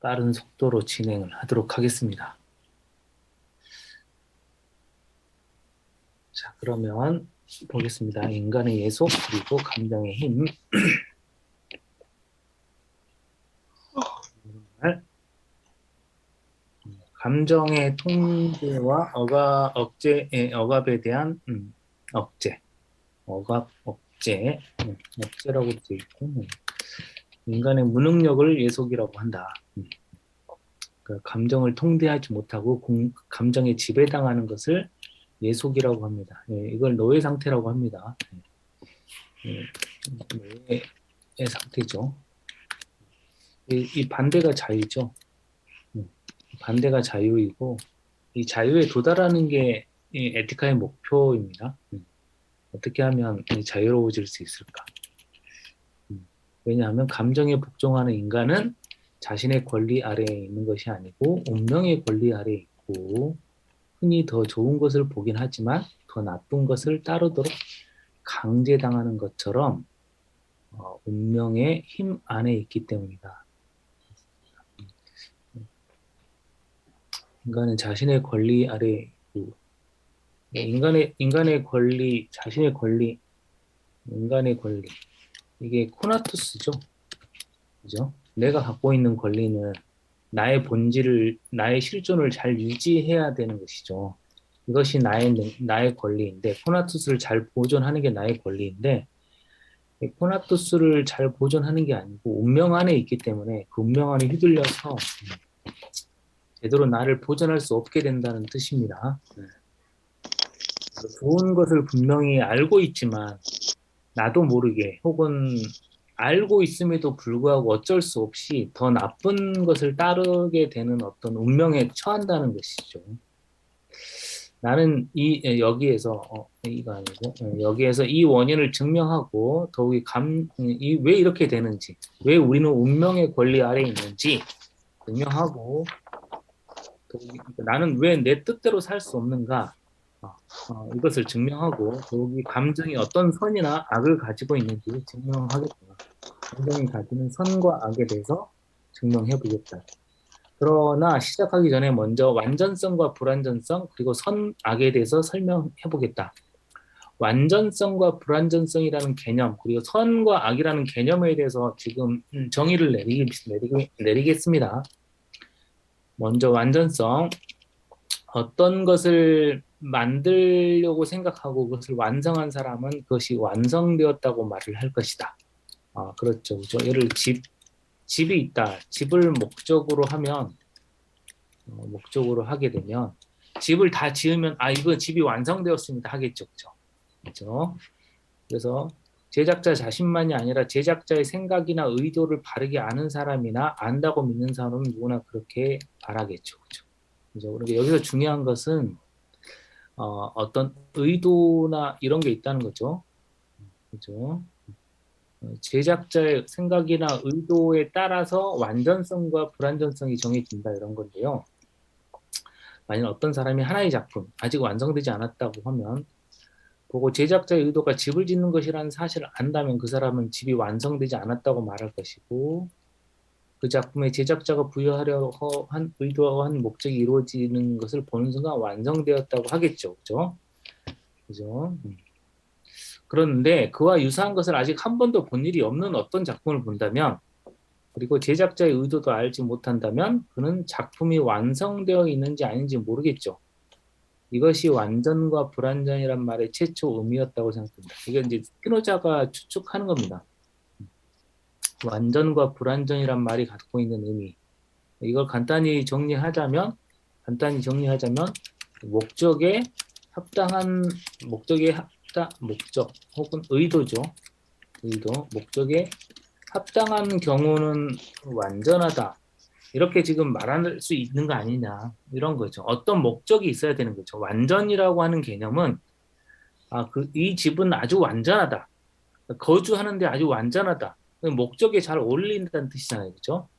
빠른 속도로 진행을 하도록 하겠습니다. 자, 그러면 보겠습니다. 인간의 예속 그리고 감정의 힘. 감정의 통제와 억압에 대한 억제, 억제라고 되어 있고, 인간의 무능력을 예속이라고 한다. 그 감정을 통제하지 못하고 감정에 지배당하는 것을 예속이라고 합니다. 이걸 노예 상태라고 합니다. 노예의 상태죠. 이 반대가 자유죠. 반대가 자유이고 이 자유에 도달하는 게 이 에티카의 목표입니다. 어떻게 하면 자유로워질 수 있을까? 왜냐하면 감정에 복종하는 인간은 자신의 권리 아래에 있는 것이 아니고 운명의 권리 아래에 있고 흔히 더 좋은 것을 보긴 하지만 더 나쁜 것을 따르도록 강제당하는 것처럼 운명의 힘 안에 있기 때문이다. 인간은 자신의 권리 아래에 있고 인간의 권리, 자신의 권리, 인간의 권리 이게 코나투스죠. 그죠? 내가 갖고 있는 권리는 나의 실존을 잘 유지해야 되는 것이죠. 이것이 나의 권리인데, 코나투스를 잘 보존하는 게 나의 권리인데, 이 코나투스를 잘 보존하는 게 아니고, 운명 안에 있기 때문에 그 운명 안에 휘둘려서 제대로 나를 보존할 수 없게 된다는 뜻입니다. 좋은 것을 분명히 알고 있지만, 나도 모르게 혹은 알고 있음에도 불구하고 어쩔 수 없이 더 나쁜 것을 따르게 되는 어떤 운명에 처한다는 것이죠. 나는 여기에서 이거 아니고 여기에서 이 원인을 증명하고 더욱이 왜 이렇게 되는지, 왜 우리는 운명의 권리 아래 있는지 증명하고 나는 왜 내 뜻대로 살 수 없는가 이것을 증명하고 더욱이 감정이 어떤 선이나 악을 가지고 있는지 증명하겠다. 감정이 가지는 선과 악에 대해서 증명해 보겠다. 그러나 시작하기 전에 먼저 완전성과 불완전성 그리고 선, 악에 대해서 설명해 보겠다. 완전성과 불완전성이라는 개념 그리고 선과 악이라는 개념에 대해서 지금 정의를 내리겠습니다. 먼저 완전성. 어떤 것을 만들려고 생각하고 그것을 완성한 사람은 그것이 완성되었다고 말을 할 것이다. 그렇죠. 그렇죠. 집이 있다. 집을 목적으로 하게 되면 집을 다 지으면 이거 집이 완성되었습니다 하겠죠. 그죠? 그죠? 그래서 제작자 자신만이 아니라 제작자의 생각이나 의도를 바르게 아는 사람이나 안다고 믿는 사람은 누구나 그렇게 바라겠죠. 그죠? 그죠? 그러니까 여기서 중요한 것은 어떤 의도나 이런 게 있다는 거죠. 그죠? 제작자의 생각이나 의도에 따라서 완전성과 불완전성이 정해진다 이런 건데요. 만약 어떤 사람이 하나의 작품 아직 완성되지 않았다고 하면 보고 제작자의 의도가 집을 짓는 것이라는 사실을 안다면 그 사람은 집이 완성되지 않았다고 말할 것이고 그 작품의 제작자가 부여하려 한 의도한 목적이 이루어지는 것을 보는 순간 완성되었다고 하겠죠. 그죠? 그죠? 그런데 그와 유사한 것을 아직 한 번도 본 일이 없는 어떤 작품을 본다면 그리고 제작자의 의도도 알지 못한다면 그는 작품이 완성되어 있는지 아닌지 모르겠죠. 이것이 완전과 불완전이란 말의 최초 의미였다고 생각합니다. 이게 이제 스피노자가 추측하는 겁니다. 완전과 불완전이란 말이 갖고 있는 의미. 이걸 간단히 정리하자면 목적에 합당한 목적 혹은 의도죠. 목적에 합당한 경우는 완전하다. 이렇게 지금 말할 수 있는 거 아니냐. 이런 거죠. 어떤 목적이 있어야 되는 거죠. 완전이라고 하는 개념은, 이 집은 아주 완전하다. 거주하는데 아주 완전하다. 목적에 잘 어울린다는 뜻이잖아요. 그죠?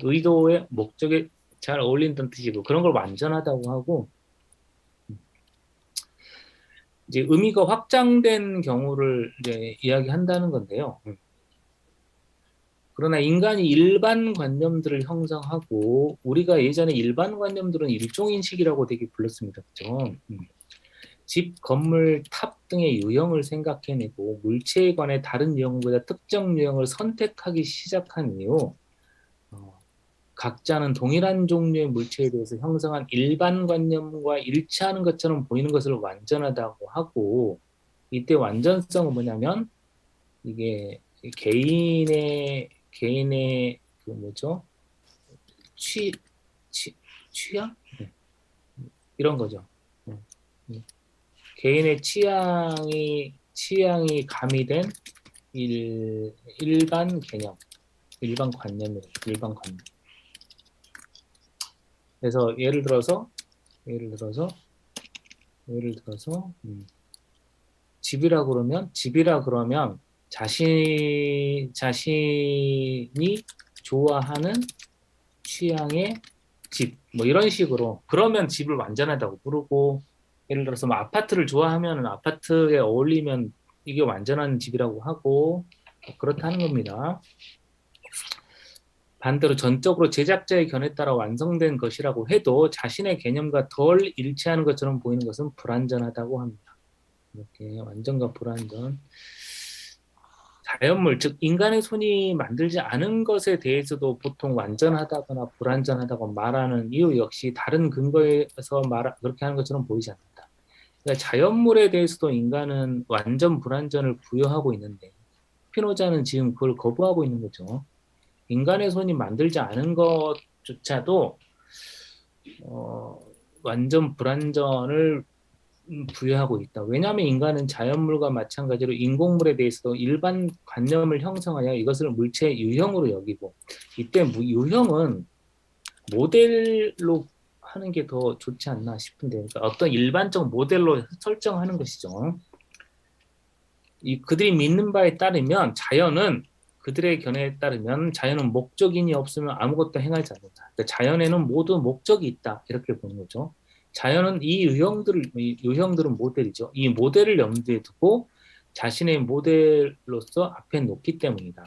의도의 목적에 잘 어울린다는 뜻이고, 그런 걸 완전하다고 하고, 이제 의미가 확장된 경우를 이제 이야기한다는 건데요. 그러나 인간이 일반관념들을 형성하고 우리가 예전에 일반관념들은 일종인식이라고 되게 불렀습니다. 그죠? 집, 건물, 탑 등의 유형을 생각해내고 물체에 관해 다른 유형보다 특정 유형을 선택하기 시작한 이후 각자는 동일한 종류의 물체에 대해서 형성한 일반관념과 일치하는 것처럼 보이는 것을 완전하다고 하고 이때 완전성은 뭐냐면 이게 개인의 그 뭐죠? 취향? 이런 거죠. 개인의 취향이 가미된 일반 개념, 일반 관념. 그래서 예를 들어서 집이라 그러면 자신이 좋아하는 취향의 집, 뭐 이런 식으로 그러면 집을 완전하다고 부르고 예를 들어서 뭐 아파트를 좋아하면 아파트에 어울리면 이게 완전한 집이라고 하고 그렇다는 겁니다. 반대로 전적으로 제작자의 견해에 따라 완성된 것이라고 해도 자신의 개념과 덜 일치하는 것처럼 보이는 것은 불완전하다고 합니다. 이렇게 완전과 불완전. 자연물, 즉 인간의 손이 만들지 않은 것에 대해서도 보통 완전하다거나 불완전하다고 말하는 이유 역시 다른 근거에서 그렇게 하는 것처럼 보이지 않는다. 그러니까 자연물에 대해서도 인간은 완전 불완전을 부여하고 있는데 스피노자는 지금 그걸 거부하고 있는 거죠. 인간의 손이 만들지 않은 것조차도 완전 불완전을 부여하고 있다. 왜냐하면 인간은 자연물과 마찬가지로 인공물에 대해서도 일반 관념을 형성하여 이것을 물체의 유형으로 여기고 이때 유형은 모델로 하는 게 더 좋지 않나 싶은데 그러니까 어떤 일반적 모델로 설정하는 것이죠. 그들이 믿는 바에 따르면 그들의 견해에 따르면 자연은 목적인이 없으면 아무것도 행하지 않는다. 그러니까 자연에는 모두 목적이 있다. 이렇게 보는 거죠. 자연은 이 유형들은 모델이죠. 이 모델을 염두에 두고 자신의 모델로서 앞에 놓기 때문이다.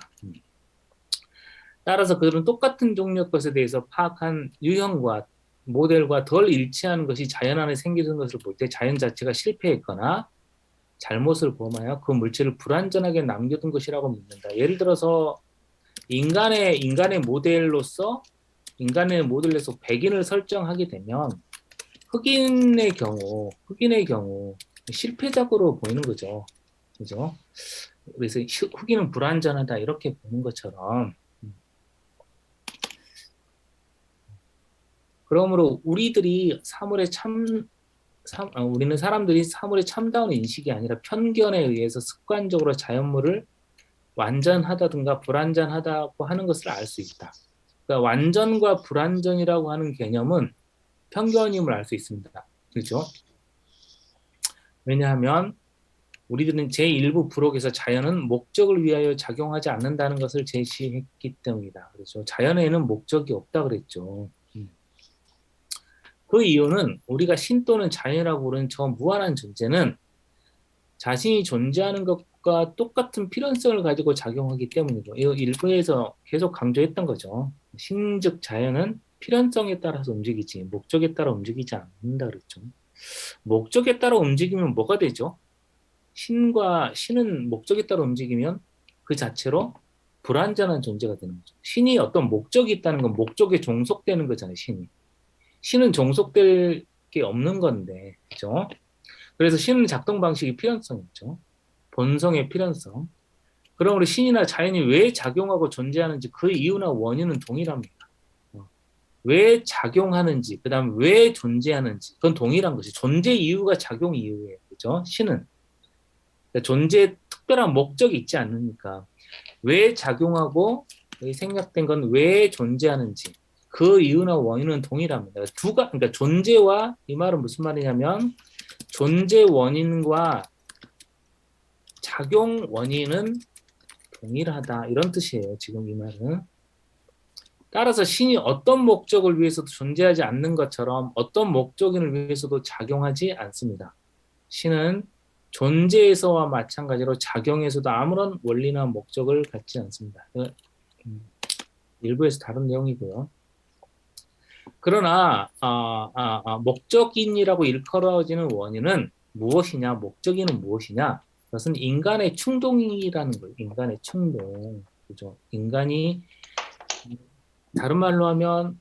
따라서 그들은 똑같은 종류의 것에 대해서 파악한 유형과 모델과 덜 일치하는 것이 자연 안에 생기는 것을 볼 때 자연 자체가 실패했거나 잘못을 범하여 그 물체를 불완전하게 남겨둔 것이라고 믿는다. 예를 들어서 인간의 모델로서 백인을 설정하게 되면 흑인의 경우 실패작으로 보이는 거죠. 그죠? 그래서 흑인은 불완전하다 이렇게 보는 것처럼 그러므로 우리는 사람들이 사물에 참다운 인식이 아니라 편견에 의해서 습관적으로 자연물을 완전하다든가 불완전하다고 하는 것을 알 수 있다. 그러니까 완전과 불완전이라고 하는 개념은 편견임을 알 수 있습니다. 그렇죠? 왜냐하면 우리들은 제1부 부록에서 자연은 목적을 위하여 작용하지 않는다는 것을 제시했기 때문이다. 그렇죠? 자연에는 목적이 없다 그랬죠. 그 이유는 우리가 신 또는 자연이라고 부르는 저 무한한 존재는 자신이 존재하는 것과 똑같은 필연성을 가지고 작용하기 때문이고 이 일부에서 계속 강조했던 거죠. 신즉 자연은 필연성에 따라서 움직이지 목적에 따라 움직이지 않는다 그랬죠. 목적에 따라 움직이면 뭐가 되죠? 신은 목적에 따라 움직이면 그 자체로 불완전한 존재가 되는 거죠. 신이 어떤 목적이 있다는 건 목적에 종속되는 거잖아요. 신은 종속될 게 없는 건데, 그죠? 그래서 신은 작동 방식이 필연성이 있죠. 본성의 필연성. 그러므로 신이나 자연이 왜 작용하고 존재하는지 그 이유나 원인은 동일합니다. 왜 작용하는지, 그 다음 왜 존재하는지, 그건 동일한 것이 존재 이유가 작용 이유예요. 그죠? 신은. 그러니까 존재에 특별한 목적이 있지 않으니까 왜 작용하고 생략된 건 왜 존재하는지 그 이유나 원인은 동일합니다. 그러니까 존재와 이 말은 무슨 말이냐면 존재 원인과 작용 원인은 동일하다 이런 뜻이에요. 지금 이 말은. 따라서 신이 어떤 목적을 위해서도 존재하지 않는 것처럼 어떤 목적인을 위해서도 작용하지 않습니다. 신은 존재에서와 마찬가지로 작용에서도 아무런 원리나 목적을 갖지 않습니다. 일부에서 다룬 내용이고요. 그러나 목적인이라고 일컬어지는 원인은 무엇이냐? 목적인은 무엇이냐? 그것은 인간의 충동이라는 거예요. 인간의 충동. 그죠? 인간이 다른 말로 하면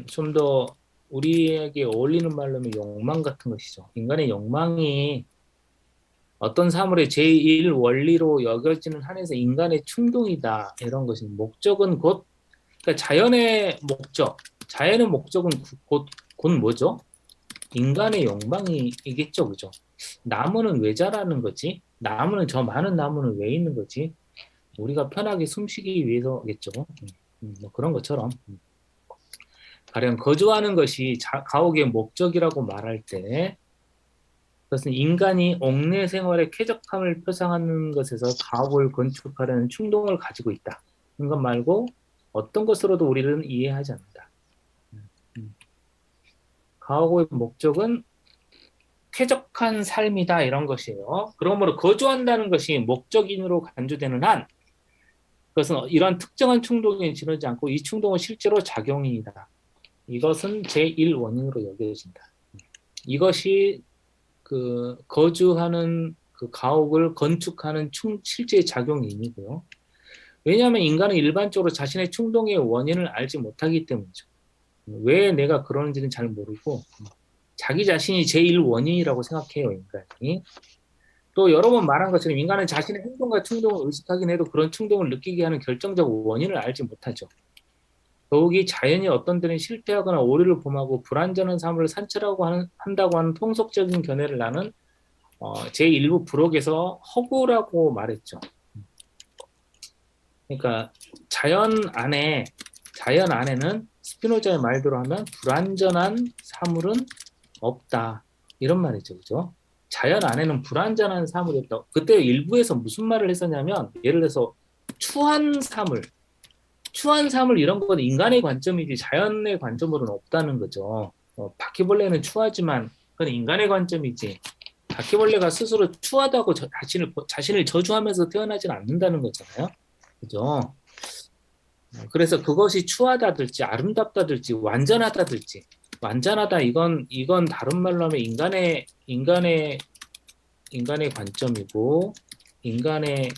좀 더 우리에게 어울리는 말로 하면 욕망 같은 것이죠. 인간의 욕망이 어떤 사물의 제1 원리로 여겨지는 한에서 인간의 충동이다. 이런 것이 목적은 곧 그러니까 자연의 목적, 자연의 목적은 곧 뭐죠? 인간의 욕망이겠죠, 그죠? 나무는 왜 자라는 거지? 나무는 저 많은 나무는 왜 있는 거지? 우리가 편하게 숨쉬기 위해서겠죠. 뭐 그런 것처럼. 가령 거주하는 것이 가옥의 목적이라고 말할 때 그것은 인간이 옥내 생활의 쾌적함을 표상하는 것에서 가옥을 건축하려는 충동을 가지고 있다. 이것 말고 어떤 것으로도 우리는 이해하지 않는다. 가옥의 목적은 쾌적한 삶이다 이런 것이에요. 그러므로 거주한다는 것이 목적인으로 간주되는 한 그것은 이러한 특정한 충동에 지르지 않고 이 충동은 실제로 작용이다. 이것은 제1원인으로 여겨진다. 이것이 그 거주하는 그 가옥을 건축하는 실제 작용인이고요. 왜냐하면 인간은 일반적으로 자신의 충동의 원인을 알지 못하기 때문이죠. 왜 내가 그러는지는 잘 모르고 자기 자신이 제1원인이라고 생각해요, 인간이. 또 여러 번 말한 것처럼 인간은 자신의 행동과 충동을 의식하긴 해도 그런 충동을 느끼게 하는 결정적 원인을 알지 못하죠. 더욱이 자연이 어떤 때는 실패하거나 오류를 범하고 불완전한 삶을 한다고 하는 통속적인 견해를 나는 제1부 부록에서 허구라고 말했죠. 그러니까 자연 안에는 스피노자의 말대로 하면 불완전한 사물은 없다. 이런 말이죠. 그죠? 자연 안에는 불완전한 사물이 없다. 그때 일부에서 무슨 말을 했었냐면 예를 들어서 추한 사물 이런 건 인간의 관점이지 자연의 관점으로는 없다는 거죠. 바퀴벌레는 추하지만 그건 인간의 관점이지. 바퀴벌레가 스스로 추하다고 자신을 저주하면서 태어나지는 않는다는 거잖아요. 그죠? 그래서 그것이 추하다들지 아름답다들지 완전하다 이건 다른 말로 하면 인간의 관점이고 인간의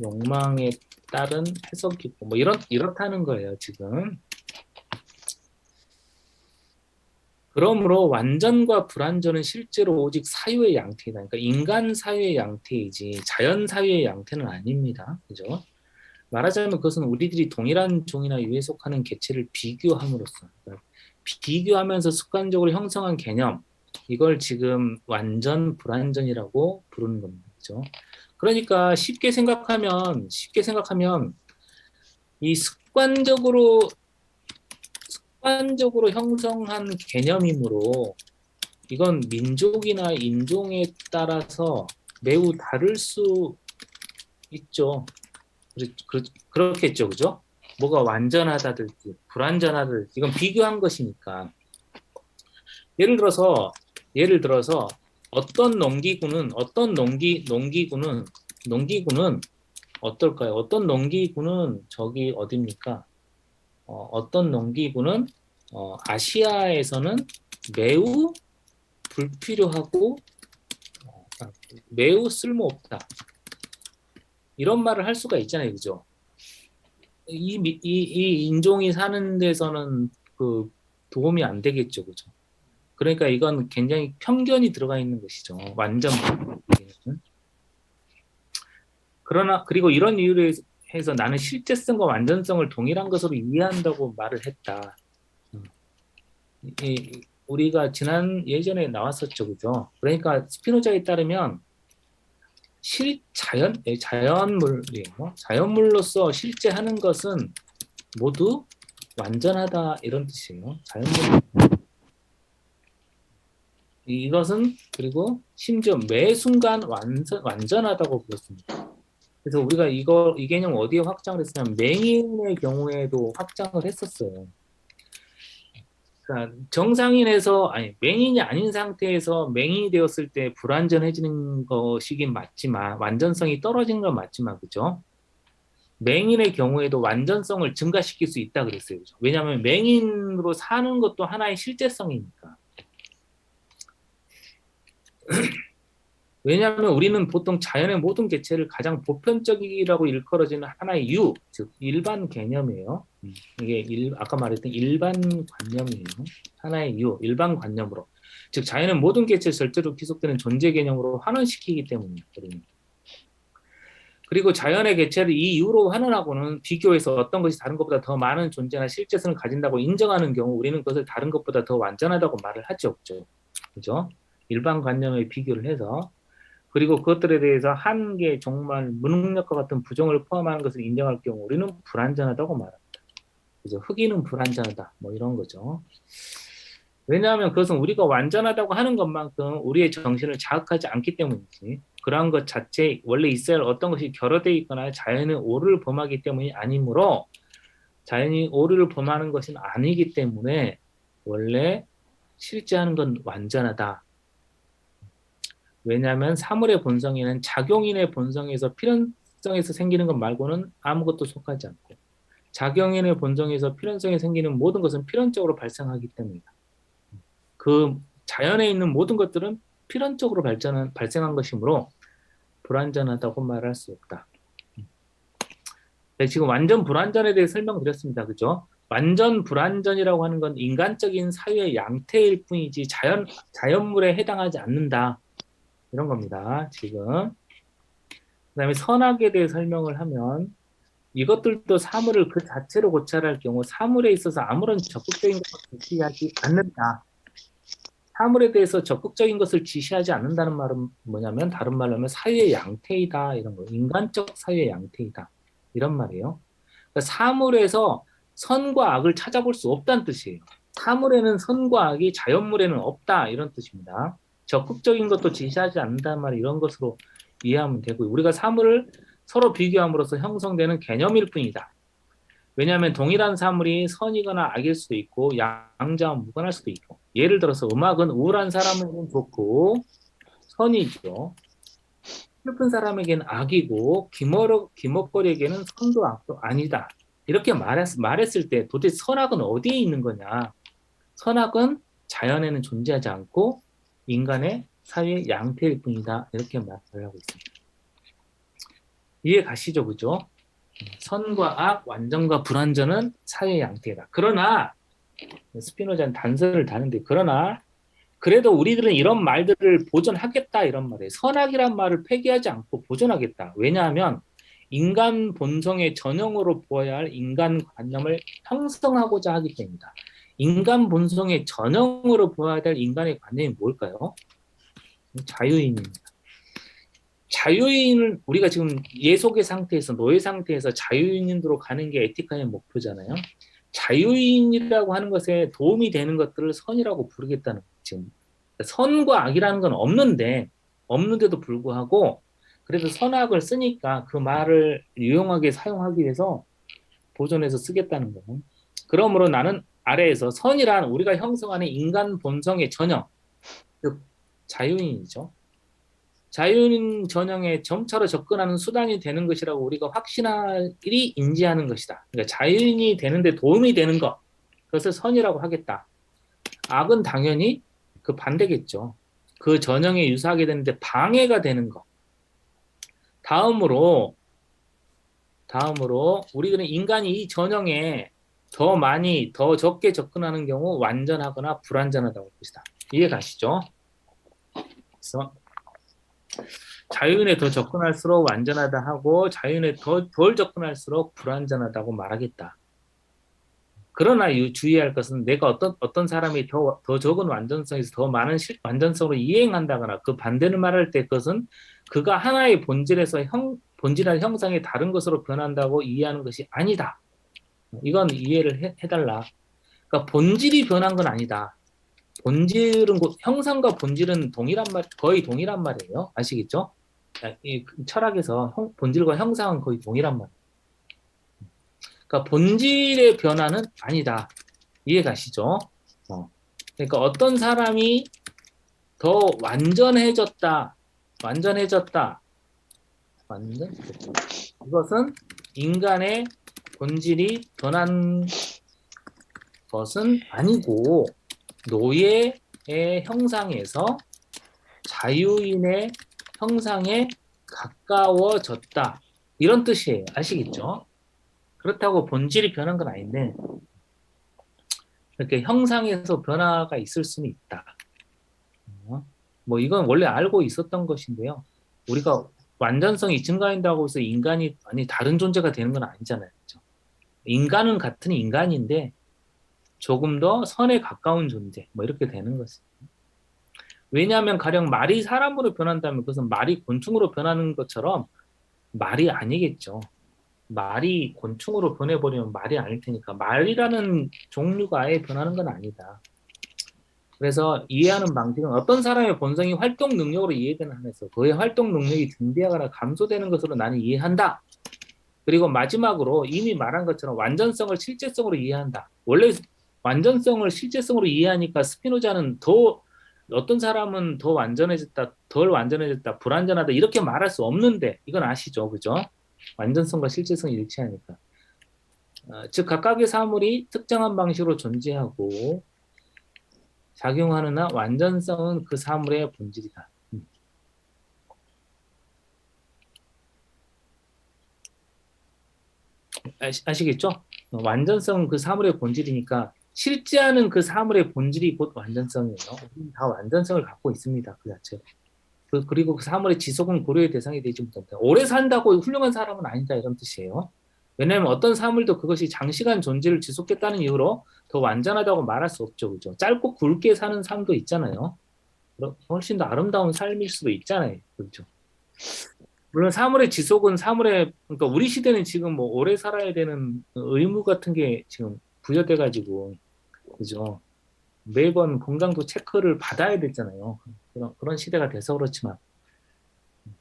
욕망에 따른 해석이고 뭐 이렇다는 거예요, 지금. 그러므로 완전과 불완전은 실제로 오직 사유의 양태이다. 그러니까 인간 사유의 양태이지 자연 사유의 양태는 아닙니다. 그죠? 말하자면 그것은 우리들이 동일한 종이나 유에 속하는 개체를 비교함으로써 그러니까 비교하면서 습관적으로 형성한 개념 이걸 지금 완전 불완전이라고 부르는 겁니다. 그죠? 그러니까 쉽게 생각하면 이 습관적으로 형성한 개념이므로 이건 민족이나 인종에 따라서 매우 다를 수 있죠. 그렇겠죠, 그죠? 뭐가 완전하다든지 불완전하다든지 이건 비교한 것이니까. 예를 들어서 농기구는 어떨까요? 어떤 농기구는 저기 어딥니까? 어떤 농기구는 아시아에서는 매우 불필요하고 매우 쓸모없다. 이런 말을 할 수가 있잖아요, 그죠? 이 인종이 사는 데서는 그 도움이 안 되겠죠, 그죠? 그러니까 이건 굉장히 편견이 들어가 있는 것이죠. 완전. 그러나 그리고 이런 이유로 해서 나는 실제성과 완전성을 동일한 것으로 이해한다고 말을 했다. 우리가 예전에 나왔었죠, 그죠? 그러니까 스피노자에 따르면 자연물로서 실제 하는 것은 모두 완전하다 이런 뜻이에요. 자연물. 이것은 그리고 심지어 매 순간 완전하다고 그랬습니다. 그래서 우리가 이 개념 어디에 확장을 했냐면 맹인의 경우에도 확장을 했었어요. 그러니까 맹인이 아닌 상태에서 맹인이 되었을 때 불완전해지는 것이긴 맞지만 완전성이 떨어진 건 맞지만 그죠? 맹인의 경우에도 완전성을 증가시킬 수 있다 그랬어요. 그죠? 왜냐하면 맹인으로 사는 것도 하나의 실제성이니까. 왜냐하면 우리는 보통 자연의 모든 개체를 가장 보편적이라고 일컬어지는 하나의 유, 즉 일반 개념이에요. 이게 아까 말했던 일반 관념이에요. 하나의 유, 일반 관념으로. 즉 자연의 모든 개체를 절대로 귀속되는 존재 개념으로 환원시키기 때문이에요. 그리고 자연의 개체를 이 이유로 환원하고는 비교해서 어떤 것이 다른 것보다 더 많은 존재나 실제성을 가진다고 인정하는 경우 우리는 그것을 다른 것보다 더 완전하다고 말을 하지 없죠. 그죠? 일반 관념에 비교를 해서 그리고 그것들에 대해서 한계, 종말, 무능력과 같은 부정을 포함하는 것을 인정할 경우 우리는 불완전하다고 말합니다. 그죠? 흑인은 불완전하다. 뭐 이런 거죠. 왜냐하면 그것은 우리가 완전하다고 하는 것만큼 우리의 정신을 자극하지 않기 때문이지. 그러한 것 자체에 원래 있어야 할 어떤 것이 결여되어 있거나 자연의 오류를 범하기 때문이 아니므로 자연이 오류를 범하는 것은 아니기 때문에 원래 실제하는 건 완전하다. 왜냐하면 사물의 본성에는 작용인의 본성에서 필연성에서 생기는 것 말고는 아무것도 속하지 않고 작용인의 본성에서 필연성에 생기는 모든 것은 필연적으로 발생하기 때문이다. 그 자연에 있는 모든 것들은 필연적으로 발생한 것이므로 불완전하다고 말할 수 없다. 네, 지금 완전 불완전에 대해 설명드렸습니다. 그죠? 완전 불완전이라고 하는 건 인간적인 사회의 양태일 뿐이지 자연물에 해당하지 않는다. 이런 겁니다. 지금. 그다음에 선악에 대해 설명을 하면 이것들도 사물을 그 자체로 고찰할 경우 사물에 있어서 아무런 적극적인 것을 지시하지 않는다. 사물에 대해서 적극적인 것을 지시하지 않는다는 말은 뭐냐면 다른 말로 하면 사회의 양태이다 이런 거. 인간적 사회의 양태이다. 이런 말이에요. 그러니까 사물에서 선과 악을 찾아볼 수 없다는 뜻이에요. 사물에는 선과 악이 자연물에는 없다 이런 뜻입니다. 적극적인 것도 지시하지 않는다는 말 이런 것으로 이해하면 되고요. 우리가 사물을 서로 비교함으로써 형성되는 개념일 뿐이다. 왜냐하면 동일한 사물이 선이거나 악일 수도 있고 양자와 무관할 수도 있고 예를 들어서 음악은 우울한 사람에게는 좋고 선이죠. 슬픈 사람에게는 악이고 기먹거리에게는 선도 악도 아니다. 이렇게 말했을 때 도대체 선악은 어디에 있는 거냐? 선악은 자연에는 존재하지 않고 인간의 사회 양태일 뿐이다. 이렇게 말을 하고 있습니다. 이해 가시죠? 그죠? 선과 악, 완전과 불완전은 사회 양태다. 그러나 스피노자는 단서를 다는데 그러나 그래도 우리들은 이런 말들을 보존하겠다 이런 말이에요. 선악이란 말을 폐기하지 않고 보존하겠다. 왜냐하면 인간 본성의 전형으로 보아야 할 인간 관념을 형성하고자 하기 때문이다. 인간 본성의 전형으로 보아야 될 인간의 관념이 뭘까요? 자유인입니다. 자유인을 우리가 지금 예속의 상태에서 노예 상태에서 자유인으로 가는 게 에티카의 목표잖아요. 자유인이라고 하는 것에 도움이 되는 것들을 선이라고 부르겠다는 거죠. 지금 선과 악이라는 건 없는데도 불구하고 그래도 선악을 쓰니까 그 말을 유용하게 사용하기 위해서 보존해서 쓰겠다는 거예요. 그러므로 나는 아래에서 선이란 우리가 형성하는 인간 본성의 전형, 즉 자유인이죠. 자유인 전형에 점차로 접근하는 수단이 되는 것이라고 우리가 확실히 인지하는 것이다. 그러니까 자유인이 되는데 도움이 되는 것, 그것을 선이라고 하겠다. 악은 당연히 그 반대겠죠. 그 전형에 유사하게 되는데 방해가 되는 것. 다음으로 우리들은 인간이 이 전형에 더 적게 접근하는 경우 완전하거나 불완전하다고 할 것이다. 이해 가시죠? 그래서 자유인에 더 접근할수록 완전하다 하고 자유인에 덜 접근할수록 불완전하다고 말하겠다. 그러나 주의할 것은 내가 어떤 사람이 더 적은 완전성에서 더 많은 완전성으로 이행한다거나 그 반대를 말할 때 그것은 그가 하나의 본질한 형상이 다른 것으로 변한다고 이해하는 것이 아니다. 이건 이해를 해달라. 그러니까 본질이 변한 건 아니다. 형상과 본질은 거의 동일한 말이에요. 아시겠죠? 이 철학에서 본질과 형상은 거의 동일한 말이에요. 그러니까 본질의 변화는 아니다. 이해 가시죠? 그러니까 어떤 사람이 더 완전해졌다. 이것은 인간의 본질이 변한 것은 아니고 노예의 형상에서 자유인의 형상에 가까워졌다. 이런 뜻이에요. 아시겠죠? 그렇다고 본질이 변한 건 아닌데 이렇게 형상에서 변화가 있을 수는 있다. 뭐 이건 원래 알고 있었던 것인데요. 우리가 완전성이 증가한다고 해서 인간이 아니 다른 존재가 되는 건 아니잖아요. 그렇죠? 인간은 같은 인간인데 조금 더 선에 가까운 존재 뭐 이렇게 되는 거죠. 왜냐하면 가령 말이 사람으로 변한다면 그것은 말이 곤충으로 변하는 것처럼 말이 아니겠죠. 말이 곤충으로 변해버리면 말이 아닐 테니까 말이라는 종류가 아예 변하는 건 아니다. 그래서 이해하는 방식은 어떤 사람의 본성이 활동 능력으로 이해되는 한에서 그의 활동 능력이 증대하거나 감소되는 것으로 나는 이해한다. 그리고 마지막으로 이미 말한 것처럼 완전성을 실제성으로 이해한다. 원래 완전성을 실제성으로 이해하니까 스피노자는 더 어떤 사람은 더 완전해졌다, 덜 완전해졌다, 불완전하다 이렇게 말할 수 없는데 이건 아시죠, 그죠? 완전성과 실제성이 일치하니까. 즉 각각의 사물이 특정한 방식으로 존재하고 작용하느나 완전성은 그 사물의 본질이다. 아시겠죠? 완전성은 그 사물의 본질이니까 실제하는 그 사물의 본질이 곧 완전성이에요. 우리는 다 완전성을 갖고 있습니다. 그 자체로. 그리고 그 사물의 지속은 고려의 대상이 되지 못한다. 오래 산다고 훌륭한 사람은 아니다 이런 뜻이에요. 왜냐하면 어떤 사물도 그것이 장시간 존재를 지속했다는 이유로 더 완전하다고 말할 수 없죠. 그죠? 짧고 굵게 사는 삶도 있잖아요. 훨씬 더 아름다운 삶일 수도 있잖아요. 그렇죠? 물론 사물의 지속은 사물의 그러니까 우리 시대는 지금 뭐 오래 살아야 되는 의무 같은 게 지금 부여돼 가지고 그죠? 매번 건강도 체크를 받아야 되잖아요. 그런 시대가 돼서 그렇지만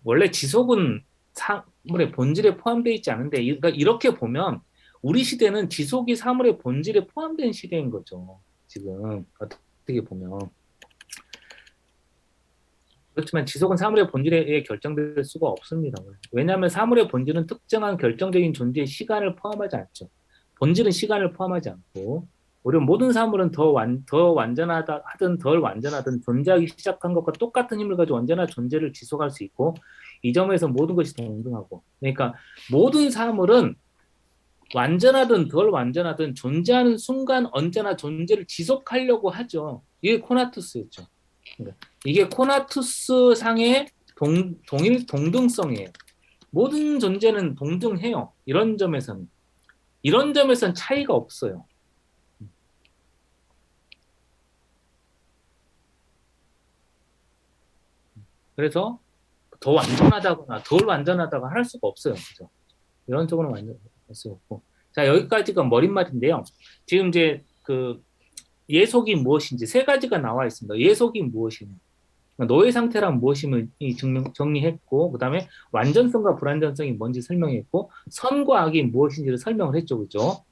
원래 지속은 사물의 본질에 포함되어 있지 않은데 그러니까 이렇게 보면 우리 시대는 지속이 사물의 본질에 포함된 시대인 거죠. 지금 어떻게 보면 그렇지만 지속은 사물의 본질에 의해 결정될 수가 없습니다. 왜냐하면 사물의 본질은 특정한 결정적인 존재의 시간을 포함하지 않죠. 본질은 시간을 포함하지 않고 오히려 모든 사물은 더 완전하다 하든 덜 완전하든 존재하기 시작한 것과 똑같은 힘을 가지고 언제나 존재를 지속할 수 있고 이 점에서 모든 것이 동등하고 그러니까 모든 사물은 완전하든 덜 완전하든 존재하는 순간 언제나 존재를 지속하려고 하죠. 이게 코나투스였죠. 그러니까 이게 코나투스 상의 동등성이에요. 모든 존재는 동등해요. 이런 점에서는 차이가 없어요. 그래서 더 완전하다거나 덜 완전하다고 할 수가 없어요. 그죠? 이런 쪽으로 완전할 수 없고. 자, 여기까지가 머릿말인데요. 지금 이제 그 예속이 무엇인지 세 가지가 나와 있습니다. 예속이 무엇인지. 노예 상태란 무엇임을 정리했고, 그 다음에 완전성과 불완전성이 뭔지 설명했고, 선과 악이 무엇인지를 설명을 했죠. 그죠?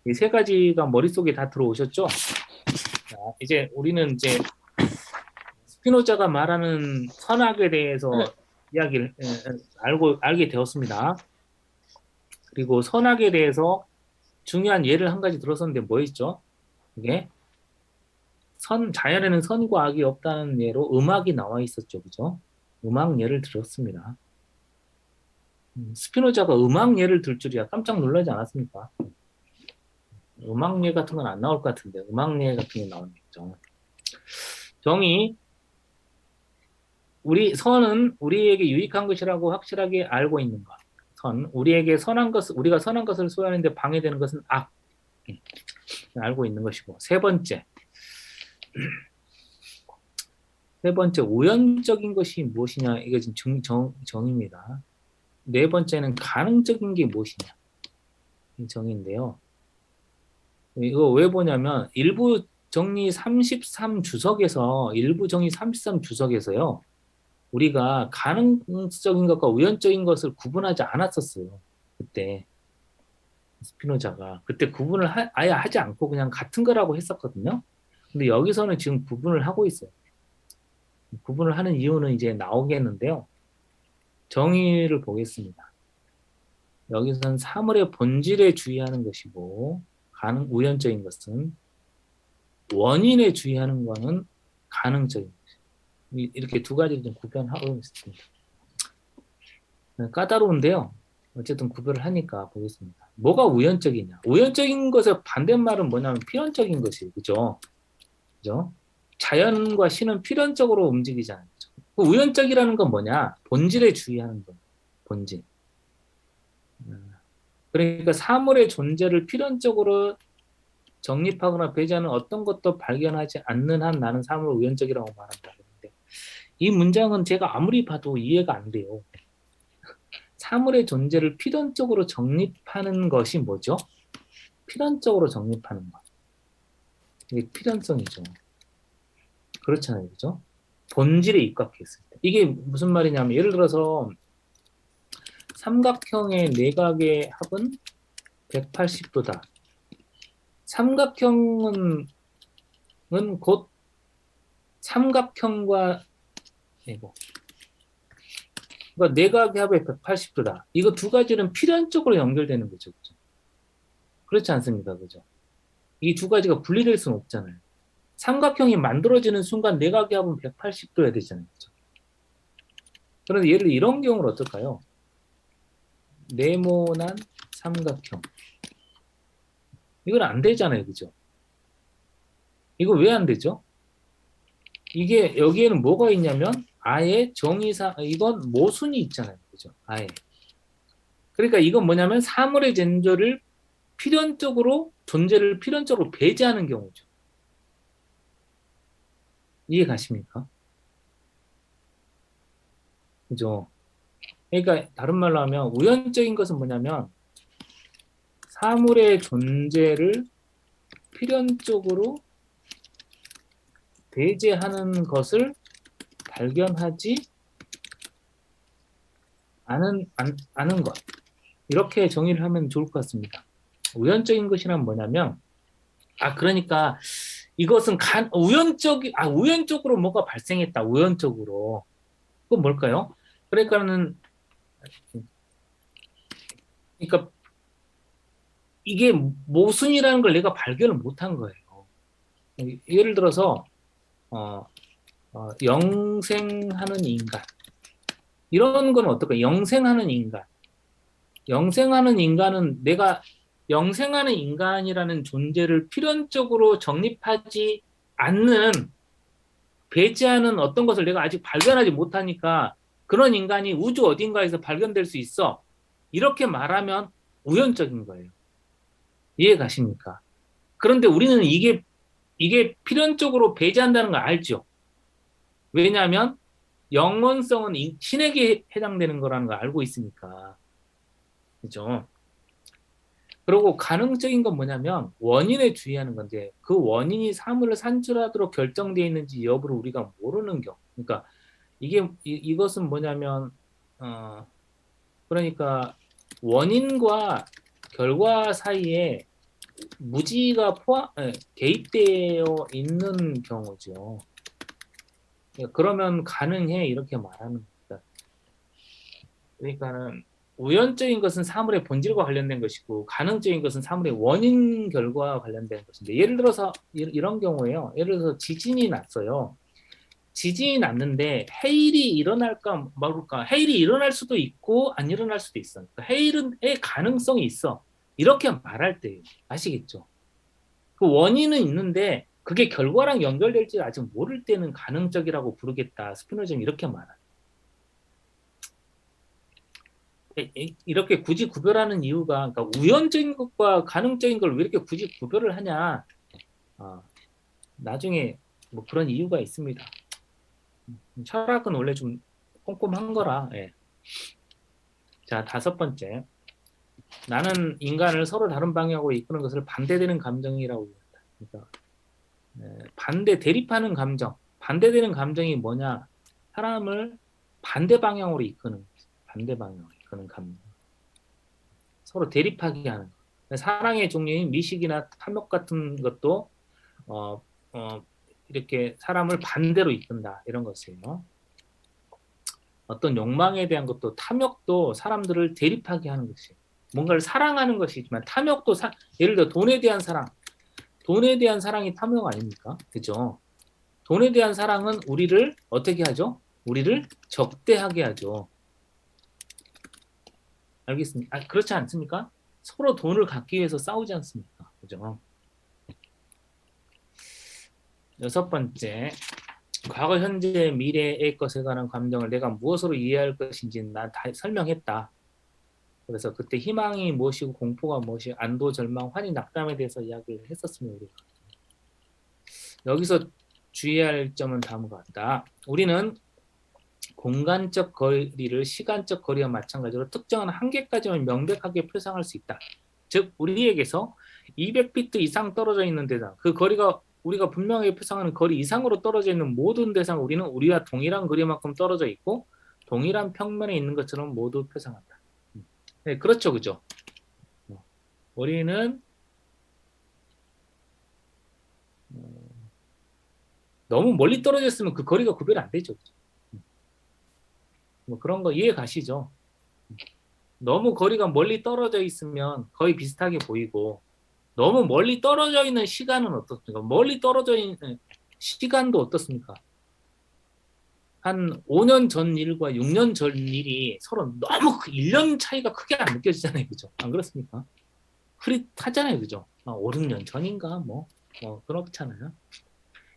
이 세 가지가 머릿속에 다 들어오셨죠? 자, 이제 우리는 이제 스피노자가 말하는 선악에 대해서 이야기를 알게 되었습니다. 그리고 선악에 대해서 중요한 예를 한 가지 들었었는데 뭐 있죠? 이게 자연에는 선과 악이 없다는 예로 음악이 나와 있었죠. 그죠? 음악 예를 들었습니다. 스피노자가 음악 예를 들 줄이야 깜짝 놀라지 않았습니까? 음악 예 같은 건 안 나올 것 같은데 음악 예 같은 게 나오겠죠. 정의 선은 우리에게 유익한 것이라고 확실하게 알고 있는 것. 우리에게 선한 것을 우리가 선한 것을 소유하는데 방해되는 것은 악. 알고 있는 것이고 세 번째 우연적인 것이 무엇이냐 이게 지금 정의입니다. 네 번째는 가능적인 게 무엇이냐 정의인데요. 이거 왜 보냐면 일부 정리 33주석에서요. 우리가 가능적인 것과 우연적인 것을 구분하지 않았었어요. 그때 스피노자가 그때 구분을 아예 하지 않고 그냥 같은 거라고 했었거든요. 근데 여기서는 지금 구분을 하고 있어요. 구분을 하는 이유는 이제 나오겠는데요. 정의를 보겠습니다. 여기서는 사물의 본질에 주의하는 것이고 우연적인 것은 원인에 주의하는 것은 가능적인 것이에요. 이렇게 두 가지를 좀 구별하고 있습니다. 까다로운데요. 어쨌든 구별을 하니까 보겠습니다. 뭐가 우연적이냐? 우연적인 것의 반대말은 뭐냐면 필연적인 것이에요. 그죠? 그죠? 자연과 신은 필연적으로 움직이잖아요. 그죠? 그 우연적이라는 건 뭐냐? 본질에 주의하는 거. 본질. 그러니까 사물의 존재를 필연적으로 정립하거나 배제하는 어떤 것도 발견하지 않는 한 나는 사물을 우연적이라고 말한다. 그런데 이 문장은 제가 아무리 봐도 이해가 안 돼요. 사물의 존재를 필연적으로 정립하는 것이 뭐죠? 필연적으로 정립하는 것. 이게 필연성이죠. 그렇잖아요. 그죠? 본질에 입각했을 때. 이게 무슨 말이냐면 예를 들어서 삼각형의 내각의 합은 180도다. 삼각형은 곧 삼각형과 그러니까 내각의 합의 180도다. 이거 두 가지는 필연적으로 연결되는 거죠. 그죠? 그렇지 않습니까? 그죠? 이 두 가지가 분리될 수는 없잖아요. 삼각형이 만들어지는 순간 내각의 합은 180도여야 되잖아요. 그죠? 그런데 예를 들어 이런 경우는 어떨까요? 네모난 삼각형. 이건 안 되잖아요. 그죠? 이거 왜 안 되죠? 이게 여기에는 뭐가 있냐면 아예 정의사 이건 모순이 있잖아요. 그죠? 아예. 그러니까 이건 뭐냐면 사물의 존재를 필연적으로 배제하는 경우죠. 이해 가십니까? 그죠? 그러니까 다른 말로 하면 우연적인 것은 뭐냐면 사물의 존재를 필연적으로 배제하는 것을 발견하지 않은 것. 이렇게 정의를 하면 좋을 것 같습니다. 우연적인 것이란 뭐냐면 그러니까 이것은 우연적으로 뭐가 발생했다. 우연적으로. 그건 뭘까요? 그러니까 이게 모순이라는 걸 내가 발견을 못한 거예요. 예를 들어서 어, 영생하는 인간 이런 건 어떨까? 영생하는 인간은 내가 영생하는 인간이라는 존재를 필연적으로 정립하지 않는 배제하는 어떤 것을 내가 아직 발견하지 못하니까 그런 인간이 우주 어딘가에서 발견될 수 있어. 이렇게 말하면 우연적인 거예요. 이해 가십니까? 그런데 우리는 이게 필연적으로 배제한다는 걸 알죠. 왜냐하면 영원성은 신에게 해당되는 거라는 걸 알고 있으니까. 그죠? 그리고 가능적인 건 뭐냐면 원인에 주의하는 건데 그 원인이 사물을 산출하도록 결정되어 있는지 여부를 우리가 모르는 경우. 그러니까 이것은 뭐냐면 그러니까 원인과 결과 사이에 무지가 개입되어 있는 경우죠. 그러면 가능해 이렇게 말하는 겁니다. 그러니까는 우연적인 것은 사물의 본질과 관련된 것이고 가능적인 것은 사물의 원인 결과와 관련된 것인데 예를 들어서 이런 경우에요. 예를 들어서 지진이 났어요. 지진이 났는데 해일이 일어날까 말까 해일이 일어날 수도 있고 안 일어날 수도 있어. 그러니까 해일의 가능성이 있어. 이렇게 말할 때 아시겠죠? 그 원인은 있는데 그게 결과랑 연결될지 아직 모를 때는 가능적이라고 부르겠다. 스피노자는 이렇게 말합니다. 이렇게 굳이 구별하는 이유가 그러니까 우연적인 것과 가능적인 걸 왜 이렇게 굳이 구별을 하냐. 나중에 뭐 그런 이유가 있습니다. 철학은 원래 좀 꼼꼼한 거라. 예. 자, 다섯 번째. 나는 인간을 서로 다른 방향으로 이끄는 것을 반대되는 감정이라고 합니다. 그러니까 대립하는 감정. 반대되는 감정이 뭐냐? 사람을 반대 방향으로 이끄는 반대 방향으로 이끄는 감정. 서로 대립하게 하는 것. 사랑의 종류인 미식이나 탐욕 같은 것도 어, 어, 이렇게 사람을 반대로 이끈다 이런 것이에요. 어떤 욕망에 대한 것도 탐욕도 사람들을 대립하게 하는 것이에요. 뭔가를 사랑하는 것이지만 탐욕도 예를 들어 돈에 대한 사랑이 탐욕 아닙니까? 그죠? 돈에 대한 사랑은 우리를 어떻게 하죠? 우리를 적대하게 하죠. 알겠습니까? 그렇지 않습니까? 서로 돈을 갖기 위해서 싸우지 않습니까? 그죠? 여섯 번째, 과거, 현재, 미래의 것에 관한 감정을 내가 무엇으로 이해할 것인지 난 다 설명했다. 그래서 그때 희망이 무엇이고 공포가 무엇이고 안도, 절망, 환희, 낙담에 대해서 이야기를 했었습니다. 우리가. 여기서 주의할 점은 다음과 같다. 우리는 공간적 거리를 시간적 거리와 마찬가지로 특정한 한계까지만 명백하게 표상할 수 있다. 즉 우리에게서 200피트 이상 떨어져 있는 대상, 그 거리가 우리가 분명하게 표상하는 거리 이상으로 떨어져 있는 모든 대상, 우리는 우리와 동일한 거리만큼 떨어져 있고 동일한 평면에 있는 것처럼 모두 표상한다. 네, 그렇죠, 그죠? 우리는 너무 멀리 떨어져 있으면 그 거리가 구별이 안 되죠. 그죠? 뭐 그런 거 이해 가시죠? 너무 거리가 멀리 떨어져 있으면 거의 비슷하게 보이고 너무 멀리 떨어져 있는 시간은 어떻습니까? 멀리 떨어져 있는 시간도 어떻습니까? 한 5년 전 일과 6년 전 일이 서로 너무 1년 차이가 크게 안 느껴지잖아요. 그죠? 안 그렇습니까? 흐릿하잖아요. 그죠? 5, 6년 전인가? 그렇잖아요.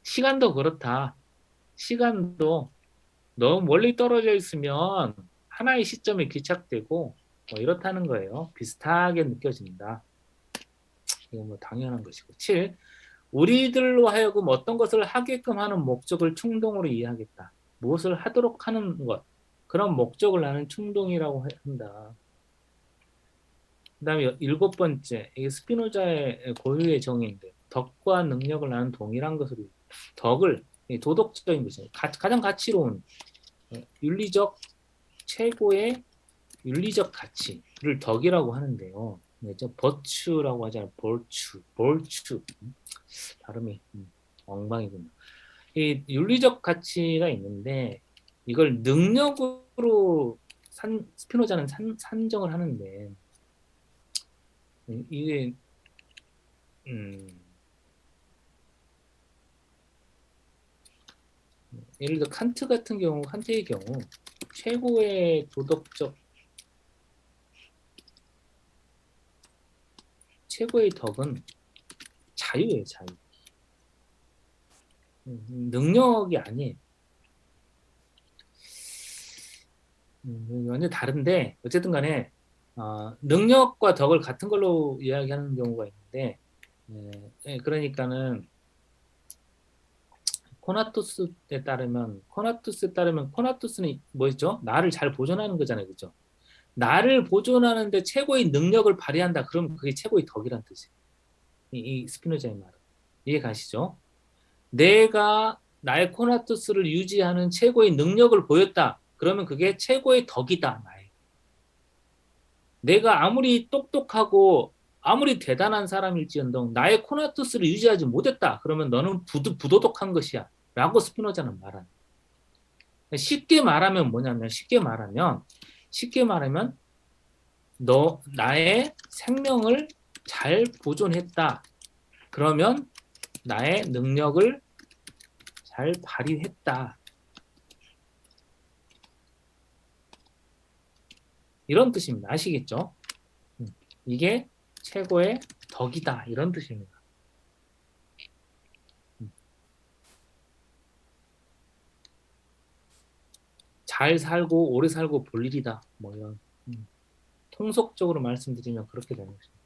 시간도 그렇다. 시간도 너무 멀리 떨어져 있으면 하나의 시점에 귀착되고 이렇다는 거예요. 비슷하게 느껴진다. 이건 뭐 당연한 것이고. 7. 우리들로 하여금 어떤 것을 하게끔 하는 목적을 충동으로 이해하겠다. 무엇을 하도록 하는 것. 그런 목적을 나는 충동이라고 한다. 그 다음에 7번째. 이게 스피노자의 고유의 정의인데 덕과 능력을 나는 동일한 것으로 덕을 도덕적인 것이죠. 가장 가치로운 윤리적 최고의 윤리적 가치를 덕이라고 하는데요. 버추라고 하잖아요. 볼추. 발음이 엉망이군요. 이 윤리적 가치가 있는데 이걸 능력으로 스피노자는 산정을 하는데 이게 예를 들어 칸트의 경우 최고의 도덕적 최고의 덕은 자유예요, 자유. 능력이 아니에요. 완전 다른데 어쨌든 간에 능력과 덕을 같은 걸로 이야기하는 경우가 있는데 그러니까는 코나투스에 따르면 코나투스는 뭐였죠? 나를 잘 보존하는 거잖아요, 그죠? 나를 보존하는데 최고의 능력을 발휘한다. 그럼 그게 최고의 덕이란 뜻이에요. 이 스피노자의 말은 이해 가시죠? 내가 나의 코나투스를 유지하는 최고의 능력을 보였다. 그러면 그게 최고의 덕이다. 나의. 내가 아무리 똑똑하고 아무리 대단한 사람일지언정 나의 코나투스를 유지하지 못했다. 그러면 너는 부도덕한 것이야. 라고 스피노자는 말하는. 쉽게 말하면 뭐냐면 쉽게 말하면 나의 생명을 잘 보존했다. 그러면 나의 능력을 잘 발휘했다. 이런 뜻입니다. 아시겠죠? 이게 최고의 덕이다. 이런 뜻입니다. 잘 살고 오래 살고 볼 일이다. 뭐 이런 통속적으로 말씀드리면 그렇게 되는 것입니다.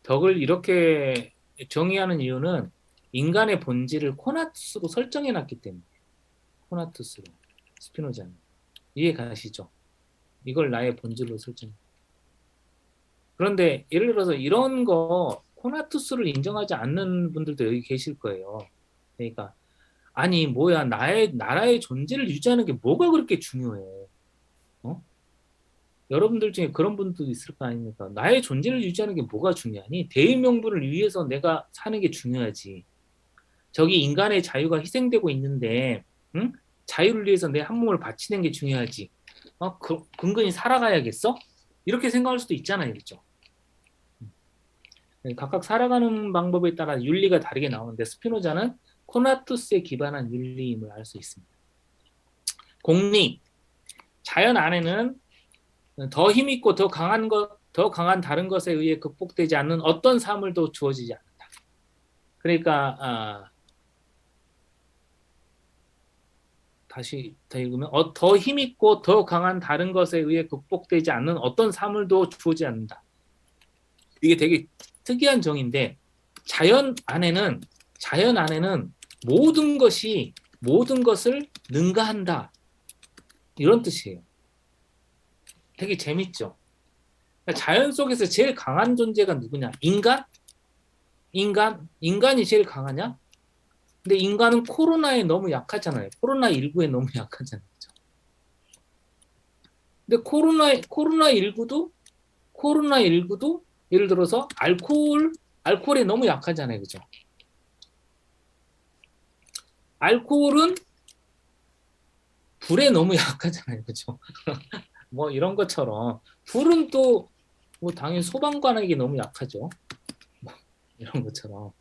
덕을 이렇게 정의하는 이유는 인간의 본질을 코나투스로 설정해놨기 때문에 코나투스로 스피노자는 이해 가시죠? 이걸 나의 본질로 설정. 그런데 예를 들어서 이런 거 코나투스를 인정하지 않는 분들도 여기 계실 거예요. 그러니까 아니 뭐야 나라의 존재를 유지하는 게 뭐가 그렇게 중요해? 어? 여러분들 중에 그런 분들도 있을 거 아닙니까? 나의 존재를 유지하는 게 뭐가 중요하니? 대의명분을 위해서 내가 사는 게 중요하지. 저기 인간의 자유가 희생되고 있는데, 응? 자유를 위해서 내 한 몸을 바치는 게 중요하지. 근근히 살아가야겠어? 이렇게 생각할 수도 있잖아요. 그렇죠? 각각 살아가는 방법에 따라 윤리가 다르게 나오는데 스피노자는 코나투스에 기반한 윤리임을 알 수 있습니다. 공리, 자연 안에는 더 힘있고 더 강한 다른 것에 의해 극복되지 않는 어떤 사물도 주어지지 않는다. 그러니까 다시 더 읽으면 더 힘있고 더 강한 다른 것에 의해 극복되지 않는 어떤 사물도 주어지지 않는다. 이게 되게 특이한 정의인데 자연 안에는 모든 것을 능가한다. 이런 뜻이에요. 되게 재밌죠. 그러니까 자연 속에서 제일 강한 존재가 누구냐? 인간이 제일 강하냐? 근데 인간은 코로나에 너무 약하잖아요. 코로나19에 너무 약하잖아요. 근데 코로나19도 예를 들어서 알코올에 너무 약하잖아요. 그죠? 알코올은 불에 너무 약하잖아요. 그죠? 뭐 이런 것처럼 불은 또 뭐 당연히 소방관에게 너무 약하죠. 뭐 이런 것처럼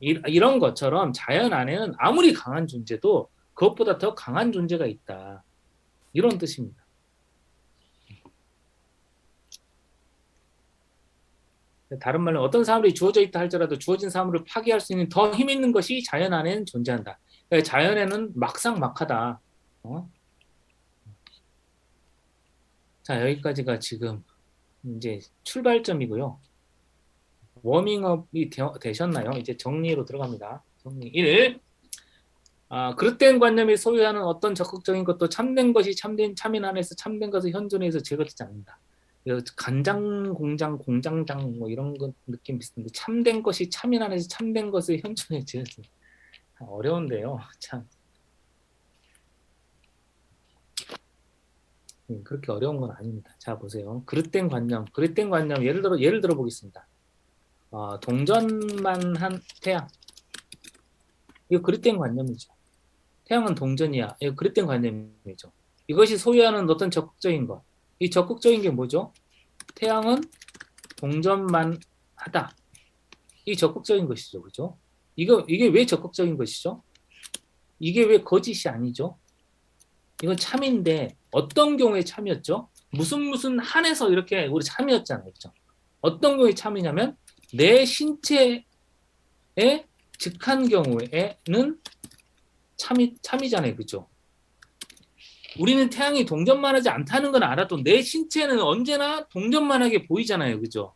이런 것처럼 자연 안에는 아무리 강한 존재도 그것보다 더 강한 존재가 있다. 이런 뜻입니다. 다른 말로 어떤 사물이 주어져 있다 할지라도 주어진 사물을 파괴할 수 있는 더 힘 있는 것이 자연 안에는 존재한다. 그러니까 자연에는 막상막하다. 어? 자, 여기까지가 지금 이제 출발점이고요. 워밍업이 되셨나요? 이제 정리로 들어갑니다. 정리 1. 그릇된 관념이 소유하는 어떤 적극적인 것도 참된 것이 참인 안에서 참된 것을 현존에서 제거되지 않는다. 간장 공장 공장장 뭐 이런 거 느낌 비슷한데 참된 것이 참인 안에서 참된 것을 현존에 제거되지 어려운데요. 참 그렇게 어려운 건 아닙니다. 자 보세요. 그릇된 관념 예를 들어 보겠습니다. 동전만 한 태양 이거 그릇된 관념이죠. 태양은 동전이야. 이거 그릇된 관념이죠. 이것이 소유하는 어떤 적극적인 것. 이 적극적인 게 뭐죠? 태양은 동전만 하다. 이 적극적인 것이죠. 그죠? 이게 왜 적극적인 것이죠? 이게 왜 거짓이 아니죠? 이건 참인데 어떤 경우에 참이었죠? 무슨 한에서 이렇게 우리 참이었잖아요. 그죠? 어떤 경우에 참이냐면 내 신체에 즉한 경우에는 참이잖아요. 그죠? 우리는 태양이 동전만하지 않다는 건 알아도 내 신체는 언제나 동전만하게 보이잖아요. 그죠?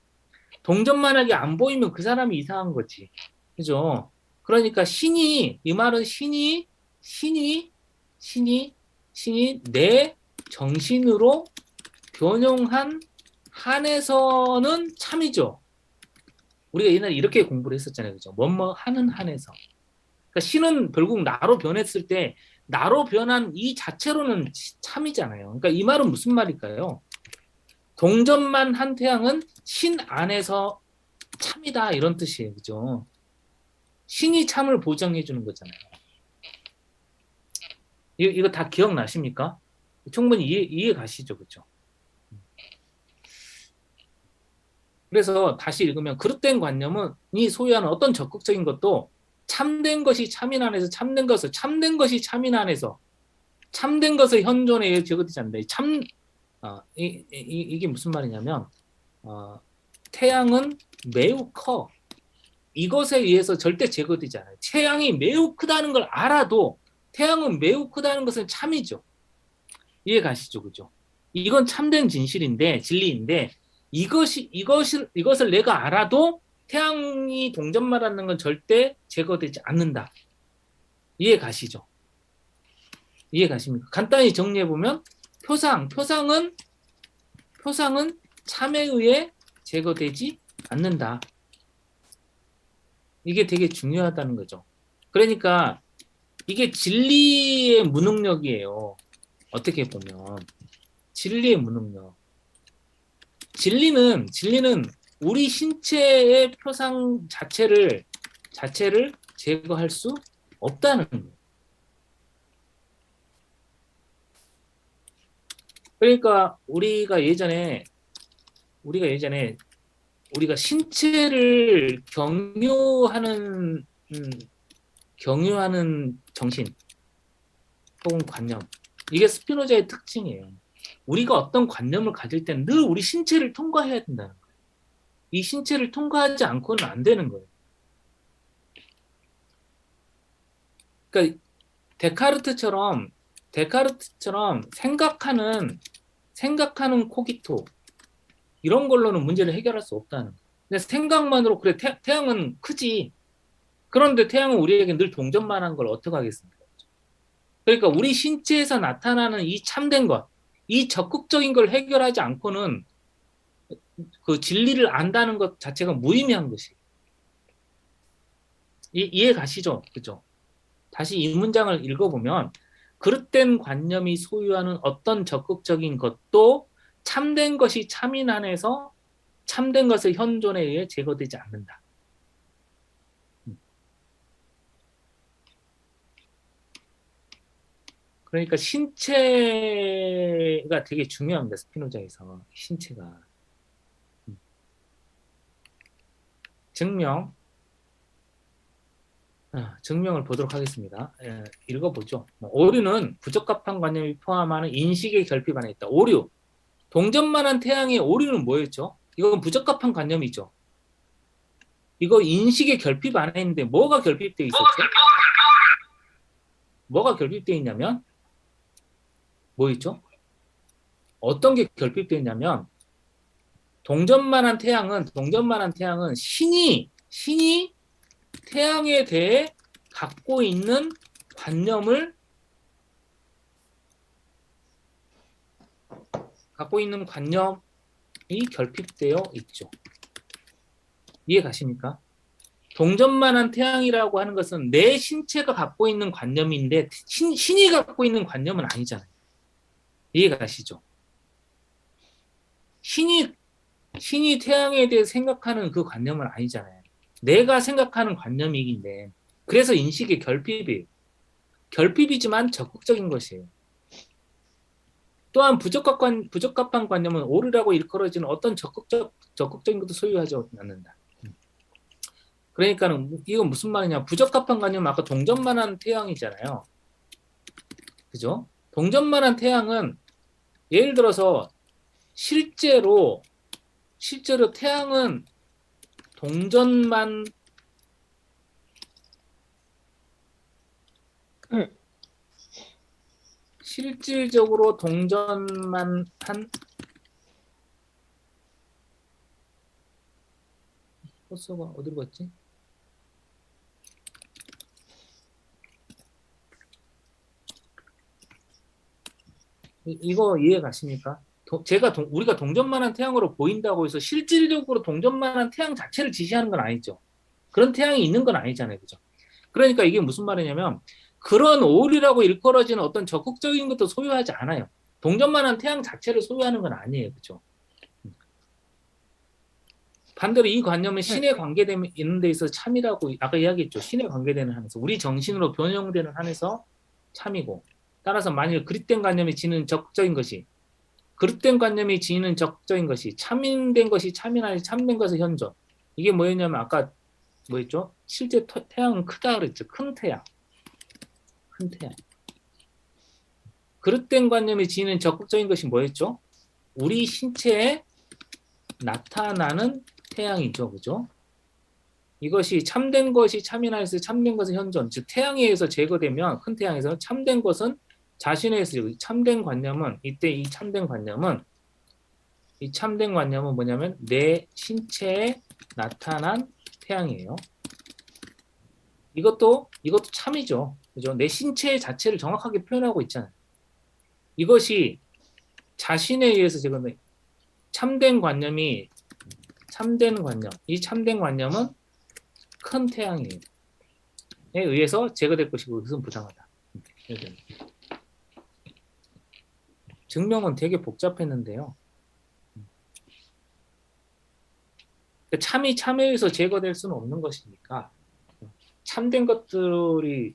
동전만하게 안 보이면 그 사람이 이상한 거지. 그죠? 그러니까 이 말은 신이, 신이 내 정신으로 변용한 한에서는 참이죠. 우리가 옛날에 이렇게 공부를 했었잖아요. 그죠? 뭐뭐 하는 한에서. 그러니까 신은 결국 나로 변했을 때 나로 변한 이 자체로는 참이잖아요. 그러니까 이 말은 무슨 말일까요? 동전만 한 태양은 신 안에서 참이다 이런 뜻이에요. 그죠? 신이 참을 보장해 주는 거잖아요. 이거 다 기억나십니까? 충분히 이해 가시죠? 그죠? 그래서 다시 읽으면 그릇된 관념이 소유하는 어떤 적극적인 것도 참된 것이 참인 안에서 참된 것이 참인 안에서 참된 것을 현존에 적어지지 않는다. 이게 무슨 말이냐면 태양은 매우 커. 이것에 의해서 절대 제거되지 않아요. 태양이 매우 크다는 걸 알아도 태양은 매우 크다는 것은 참이죠. 이해 가시죠, 그죠? 이건 참된 진리인데 이것을 내가 알아도 태양이 동전말하는 건 절대 제거되지 않는다. 이해 가시죠? 이해 가십니까? 간단히 정리해 보면 표상은 참에 의해 제거되지 않는다. 이게 되게 중요하다는 거죠. 그러니까 이게 진리의 무능력이에요. 어떻게 보면 진리의 무능력. 진리는 우리 신체의 표상 자체를 제거할 수 없다는 거예요. 그러니까 우리가 신체를 경유하는 정신 혹은 관념, 이게 스피노자의 특징이에요. 우리가 어떤 관념을 가질 때는 늘 우리 신체를 통과해야 된다는 거예요. 이 신체를 통과하지 않고는 안 되는 거예요. 그러니까 데카르트처럼 생각하는 코기토 이런 걸로는 문제를 해결할 수 없다는 거예요. 근데 생각만으로 그래 태양은 크지. 그런데 태양은 우리에게 늘 동전만한 걸 어떻게 하겠습니까? 그러니까 우리 신체에서 나타나는 이 참된 것, 이 적극적인 걸 해결하지 않고는 그 진리를 안다는 것 자체가 무의미한 것이. 이해 가시죠? 그죠? 다시 이 문장을 읽어보면 그릇된 관념이 소유하는 어떤 적극적인 것도 참된 것이 참인 안에서 참된 것의 현존에 의해 제거되지 않는다. 그러니까 신체가 되게 중요합니다. 스피노자에서 신체가. 증명을 보도록 하겠습니다. 읽어보죠. 오류는 부적합한 관념이 포함하는 인식의 결핍 안에 있다. 오류. 동전만한 태양의 오류는 뭐였죠? 이건 부적합한 관념이죠. 이거 인식의 결핍 안에 있는데 뭐가 결핍되어 있었죠? 뭐가 결핍되어 있냐면 뭐 있죠? 어떤 게 결핍되어 있냐면 동전만한 태양은 신이 태양에 대해 갖고 있는 관념이 결핍되어 있죠. 이해 가십니까? 동전만한 태양이라고 하는 것은 내 신체가 갖고 있는 관념인데 신이 갖고 있는 관념은 아니잖아요. 이해 가시죠? 신이 태양에 대해 생각하는 그 관념은 아니잖아요. 내가 생각하는 관념이긴데 그래서 인식의 결핍이지만 적극적인 것이에요. 또한 부적합한 관념은 오류라고 일컬어지는 어떤 적극적인 것도 소유하지 않는다. 그러니까는 이건 무슨 말이냐? 부적합한 관념은 아까 동전만한 태양이잖아요. 그죠? 동전만한 태양은 예를 들어서 실제로 태양은 동전만 실질적으로 동전만 한 호수가 어디로 갔지? 이거 이해 가십니까? 우리가 동전만한 태양으로 보인다고 해서 실질적으로 동전만한 태양 자체를 지시하는 건 아니죠. 그런 태양이 있는 건 아니잖아요. 그죠? 그러니까 이게 무슨 말이냐면 그런 오류라고 일컬어지는 어떤 적극적인 것도 소유하지 않아요. 동전만한 태양 자체를 소유하는 건 아니에요. 그죠? 반대로 이 관념은 신에 관계되는 데 있어서 참이라고 아까 이야기했죠. 신에 관계되는 한에서 우리 정신으로 변형되는 한에서 참이고 따라서 만일 그릇된 관념이 지는 적극적인 것이 참인된 것이 참인 아니 참된 것의 현존. 이게 뭐였냐면 아까 뭐였죠? 실제 태양은 크다 그랬죠. 큰 태양. 그릇된 관념이 지니는 적극적인 것이 뭐였죠? 우리 신체에 나타나는 태양이죠. 그죠? 이것이 참된 것이 참인하여서 참된 것은 현존. 즉 태양에 의해서 제거되면 큰 태양에서 참된 것은 자신에 의해서 참된 관념은 뭐냐면 내 신체에 나타난 태양이에요. 이것도 참이죠. 그죠? 내 신체 자체를 정확하게 표현하고 있잖아요. 이것이 자신에 의해서 지금 참된 관념은 큰 태양에 의해서 제거될 것이고 그것은 부당하다. 증명은 되게 복잡했는데요. 참에 의해서 제거될 수는 없는 것이니까 참된 것들은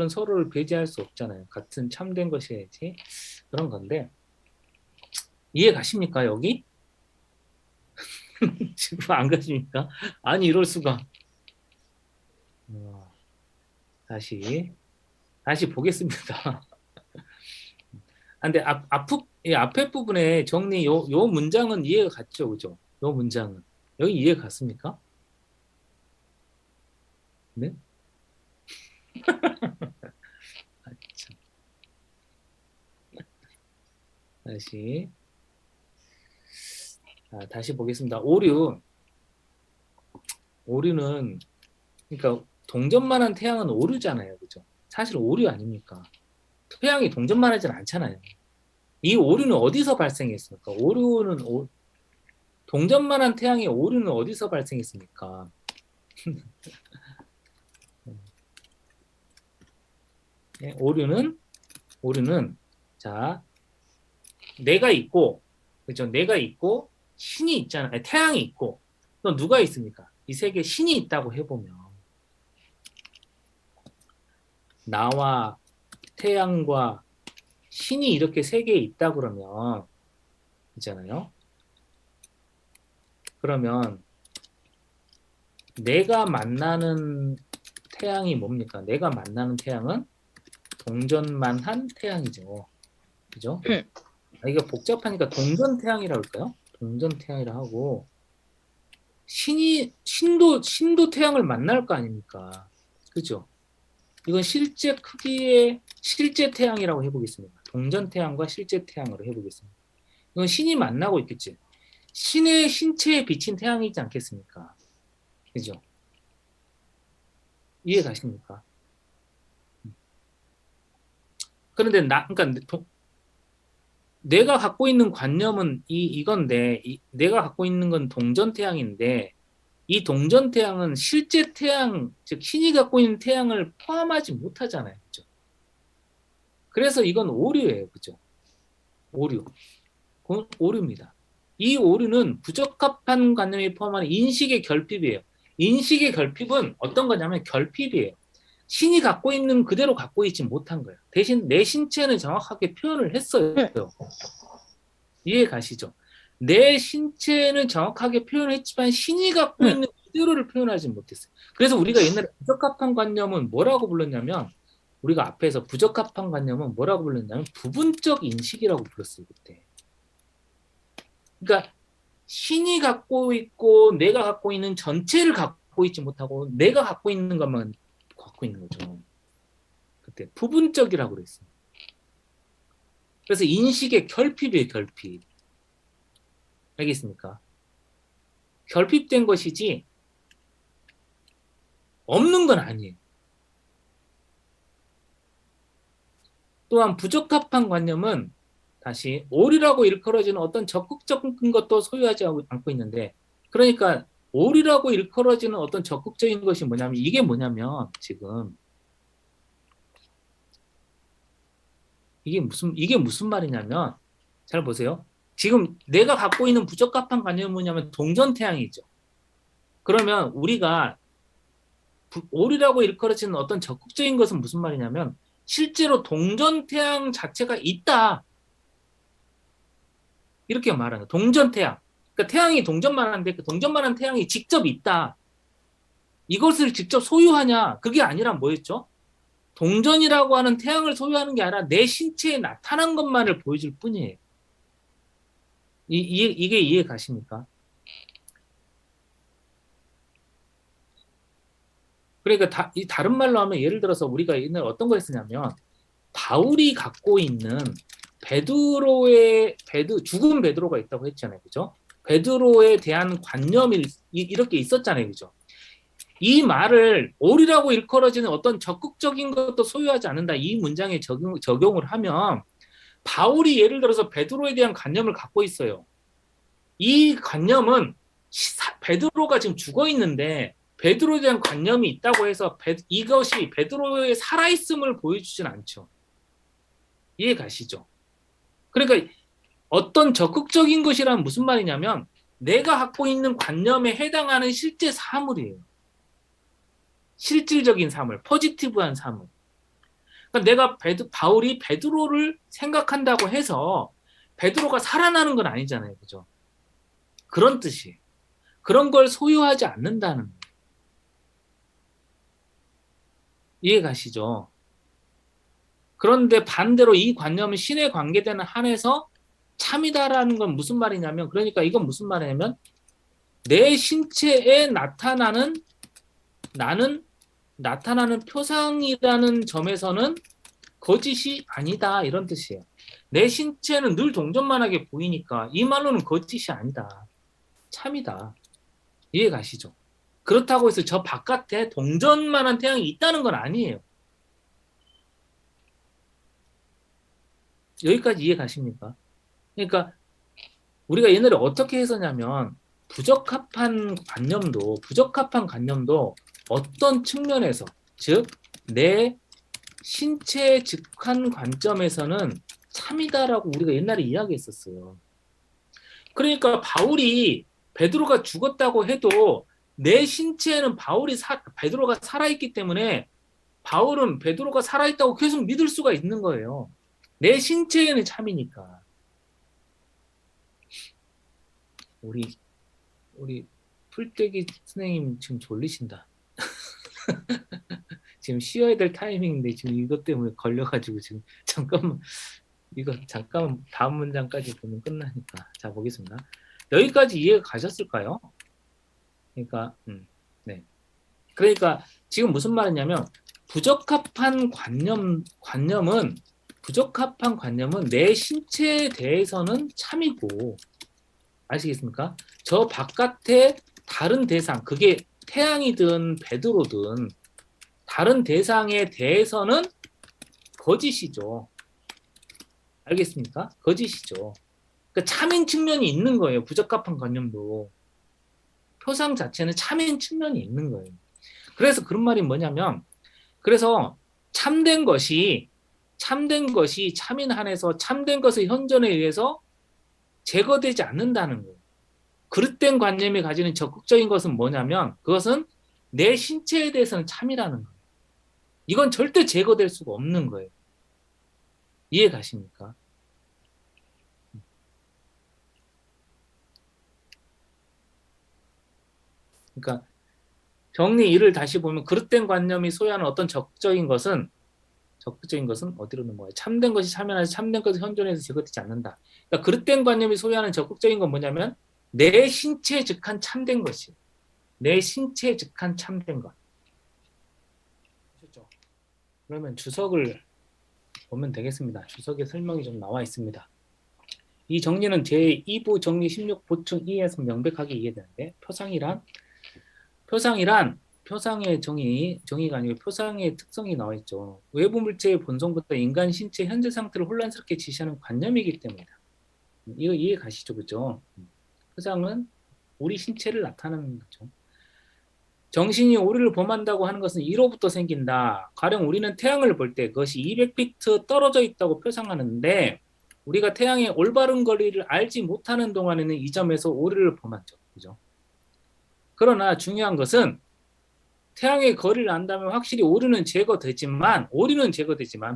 서로를 배제할 수 없잖아요. 같은 참된 것이야지 그런 건데 이해 가십니까, 여기? 지금 안 가십니까? 아니, 이럴 수가. 어, 다시 보겠습니다. 근데 이 앞에 부분에 정리, 요 문장은 이해가 갔죠, 그죠? 요 문장은. 여기 이해 갔습니까? 네? 아, 참. 다시, 다시 보겠습니다. 오류는, 그러니까 동전만한 태양은 오류잖아요, 그죠? 사실 오류 아닙니까? 태양이 동전만 하진 않잖아요. 이 오류는 어디서 발생했습니까? 동전만한 태양의 오류는 어디서 발생했습니까? 네, 오류는, 자, 내가 있고, 그죠? 내가 있고, 신이 있잖아요. 아니, 태양이 있고, 또 누가 있습니까? 이 세계에 신이 있다고 해보면, 나와 태양과 신이 이렇게 세계에 있다 그러면, 있잖아요. 그러면 내가 만나는 태양이 뭡니까? 내가 만나는 태양은 동전만한 태양이죠. 그죠? 이게 복잡하니까 동전 태양이라고 할까요? 동전 태양이라 하고 신도 태양을 만날 거 아닙니까? 그죠? 이건 실제 크기의 실제 태양이라고 해보겠습니다. 동전 태양과 실제 태양으로 해보겠습니다. 이건 신이 만나고 있겠지. 신의 신체에 비친 태양이지 않겠습니까? 그죠? 이해 가십니까? 그런데 그러니까 내가 갖고 있는 관념은 이건데, 내가 갖고 있는 건 동전 태양인데, 이 동전 태양은 실제 태양, 즉 신이 갖고 있는 태양을 포함하지 못하잖아요. 그죠? 그래서 이건 오류예요. 그죠? 오류. 그건 오류입니다. 이 오류는 부적합한 관념이 포함하는 인식의 결핍이에요. 인식의 결핍은 어떤 거냐면 결핍이에요. 신이 갖고 있는 그대로 갖고 있지 못한 거예요. 대신 내 신체는 정확하게 표현을 했어요. 이해 가시죠? 내 신체는 정확하게 표현했지만 신이 갖고 있는 그대로를 표현하지 못했어요. 그래서 우리가 옛날에 부적합한 관념은 뭐라고 불렀냐면 우리가 앞에서 부적합한 관념은 뭐라고 불렀냐면 부분적 인식이라고 불렀어요. 그때. 그러니까 신이 갖고 있고 내가 갖고 있는 전체를 갖고 있지 못하고 내가 갖고 있는 것만 갖고 있는 거죠. 그때 부분적이라고 그랬어요. 그래서 인식의 결핍이에요. 결핍. 알겠습니까? 결핍된 것이지 없는 건 아니에요. 또한 부적합한 관념은 다시 오류라고 일컬어지는 어떤 적극적인 것도 소유하지 않고 있는데, 그러니까 오류라고 일컬어지는 어떤 적극적인 것이 뭐냐면 지금 이게 무슨 말이냐면 잘 보세요. 지금 내가 갖고 있는 부적합한 관념이 뭐냐면 동전태양이죠. 그러면 우리가 오류라고 일컬어지는 어떤 적극적인 것은 무슨 말이냐면 실제로 동전태양 자체가 있다. 이렇게 말하는 동전태양. 그러니까 태양이 동전만한데 그 동전만한 태양이 직접 있다. 이것을 직접 소유하냐? 그게 아니라 뭐였죠? 동전이라고 하는 태양을 소유하는 게 아니라 내 신체에 나타난 것만을 보여줄 뿐이에요. 이게 이해 가십니까? 그러니까 다른 말로 하면 예를 들어서 우리가 옛날에 어떤 걸 했었냐면 바울이 갖고 있는 죽은 베드로가 있다고 했잖아요. 그죠? 베드로에 대한 관념이 이렇게 있었잖아요. 그죠? 이 말을 오리라고 일컬어지는 어떤 적극적인 것도 소유하지 않는다. 이 문장에 적용을 하면 바울이 예를 들어서 베드로에 대한 관념을 갖고 있어요. 이 관념은 베드로가 지금 죽어 있는데 베드로에 대한 관념이 있다고 해서 이것이 베드로의 살아있음을 보여주진 않죠. 이해 가시죠? 그러니까 어떤 적극적인 것이란 무슨 말이냐면 내가 갖고 있는 관념에 해당하는 실제 사물이에요. 실질적인 사물, 포지티브한 사물. 그러니까 내가 바울이 베드로를 생각한다고 해서 베드로가 살아나는 건 아니잖아요. 그죠? 그런 뜻이에요. 그런 걸 소유하지 않는다는 거예요. 이해 가시죠? 그런데 반대로 이 관념은 신에 관계되는 한에서 참이다라는 건 무슨 말이냐면, 그러니까 이건 무슨 말이냐면 내 신체에 나타나는 표상이라는 점에서는 거짓이 아니다, 이런 뜻이에요. 내 신체는 늘 동전만하게 보이니까 이 말로는 거짓이 아니다, 참이다. 이해 가시죠? 그렇다고 해서 저 바깥에 동전만한 태양이 있다는 건 아니에요. 여기까지 이해 가십니까? 그러니까 우리가 옛날에 어떻게 했었냐면 부적합한 관념도 어떤 측면에서, 즉 내 신체의 직관 관점에서는 참이다라고 우리가 옛날에 이야기했었어요. 그러니까 바울이 베드로가 죽었다고 해도 내 신체에는 베드로가 살아있기 때문에 바울은 베드로가 살아있다고 계속 믿을 수가 있는 거예요. 내 신체에는 참이니까. 우리 풀떼기 선생님 지금 졸리신다. 지금 쉬어야 될 타이밍인데 지금 이것 때문에 걸려가지고 지금 잠깐만, 이거 잠깐 다음 문장까지 보면 끝나니까. 자, 보겠습니다. 여기까지 이해가 가셨을까요? 그러니까 네. 그러니까 지금 무슨 말이냐면 부적합한 관념은 내 신체에 대해서는 참이고, 아시겠습니까? 저 바깥에 다른 대상, 그게 태양이든 베드로든 다른 대상에 대해서는 거짓이죠. 알겠습니까? 거짓이죠. 그러니까 참인 측면이 있는 거예요. 부적합한 관념도. 표상 자체는 참인 측면이 있는 거예요. 그래서 그런 말이 뭐냐면, 그래서 참된 것이 참인 한에서 참된 것의 현존에 의해서 제거되지 않는다는 거예요. 그릇된 관념이 가지는 적극적인 것은 뭐냐면, 그것은 내 신체에 대해서는 참이라는 거예요. 이건 절대 제거될 수가 없는 거예요. 이해 가십니까? 그러니까 정리 1을 다시 보면, 그릇된 관념이 소유하는 어떤 적극적인 것은 어디로 넘어가요? 참된 것이 참여하지 참된 것이 현존해서 제거되지 않는다. 그러니까 그릇된 관념이 소유하는 적극적인 건 뭐냐면 내 신체 즉한 참된 것이, 내 신체 즉한 참된 것. 아셨죠? 그러면 주석을 보면 되겠습니다. 주석에 설명이 좀 나와 있습니다. 이 정리는 제2부 정리 16 보충 2에서 명백하게 이해되는데, 표상의 정의가 아니고 표상의 특성이 나와 있죠. 외부 물체의 본성보다 인간 신체 현재 상태를 혼란스럽게 지시하는 관념이기 때문이다. 이거 이해 가시죠, 그죠? 표상은 우리 신체를 나타내는 거죠. 정신이 우리를 범한다고 하는 것은 이로부터 생긴다. 가령 우리는 태양을 볼 때 그것이 200피트 떨어져 있다고 표상하는데, 우리가 태양의 올바른 거리를 알지 못하는 동안에는 이 점에서 우리를 범하죠, 그죠? 그러나 중요한 것은 태양의 거리를 안다면 확실히 오류는 제거되지만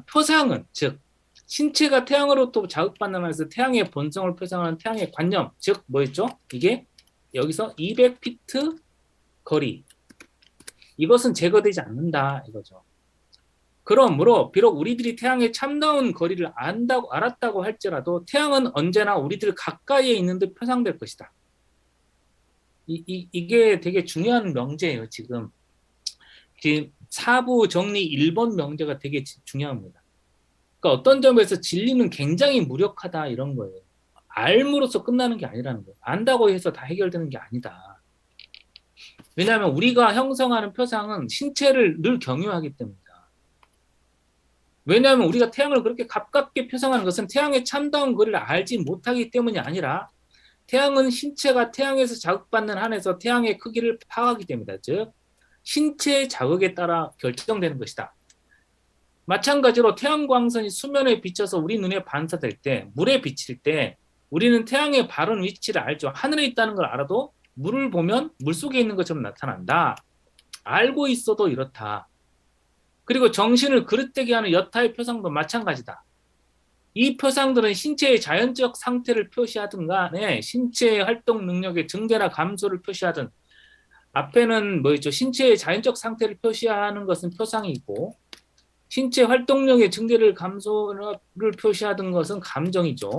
표상은, 즉 신체가 태양으로부터 자극받는 한에서 태양의 본성을 표상하는 태양의 관념, 즉 뭐였죠? 이게 여기서 200피트 거리, 이것은 제거되지 않는다, 이거죠. 그러므로 비록 우리들이 태양의 참다운 거리를 알았다고 할지라도 태양은 언제나 우리들 가까이에 있는 듯 표상될 것이다. 이게 되게 중요한 명제예요. 지금 4부 정리 1번 명제가 되게 중요합니다. 그러니까 어떤 점에서 진리는 굉장히 무력하다, 이런 거예요. 알므로써 끝나는 게 아니라는 거예요. 안다고 해서 다 해결되는 게 아니다. 왜냐하면 우리가 형성하는 표상은 신체를 늘 경유하기 때문이다. 왜냐하면 우리가 태양을 그렇게 가깝게 표상하는 것은 태양의 참다운 거리를 알지 못하기 때문이 아니라, 태양은 신체가 태양에서 자극받는 한에서 태양의 크기를 파악하기 때문이다. 즉 신체의 자극에 따라 결정되는 것이다. 마찬가지로 태양광선이 수면에 비쳐서 우리 눈에 반사될 때, 물에 비칠 때 우리는 태양의 바른 위치를 알죠. 하늘에 있다는 걸 알아도 물을 보면 물속에 있는 것처럼 나타난다. 알고 있어도 이렇다. 그리고 정신을 그릇되게 하는 여타의 표상도 마찬가지다. 이 표상들은 신체의 자연적 상태를 표시하든 간에 신체 활동 능력의 증대나 감소를 표시하든 앞에는 뭐 있죠? 신체의 자연적 상태를 표시하는 것은 표상이고 신체 활동력의 증대를 감소를 표시하던 것은 감정이죠.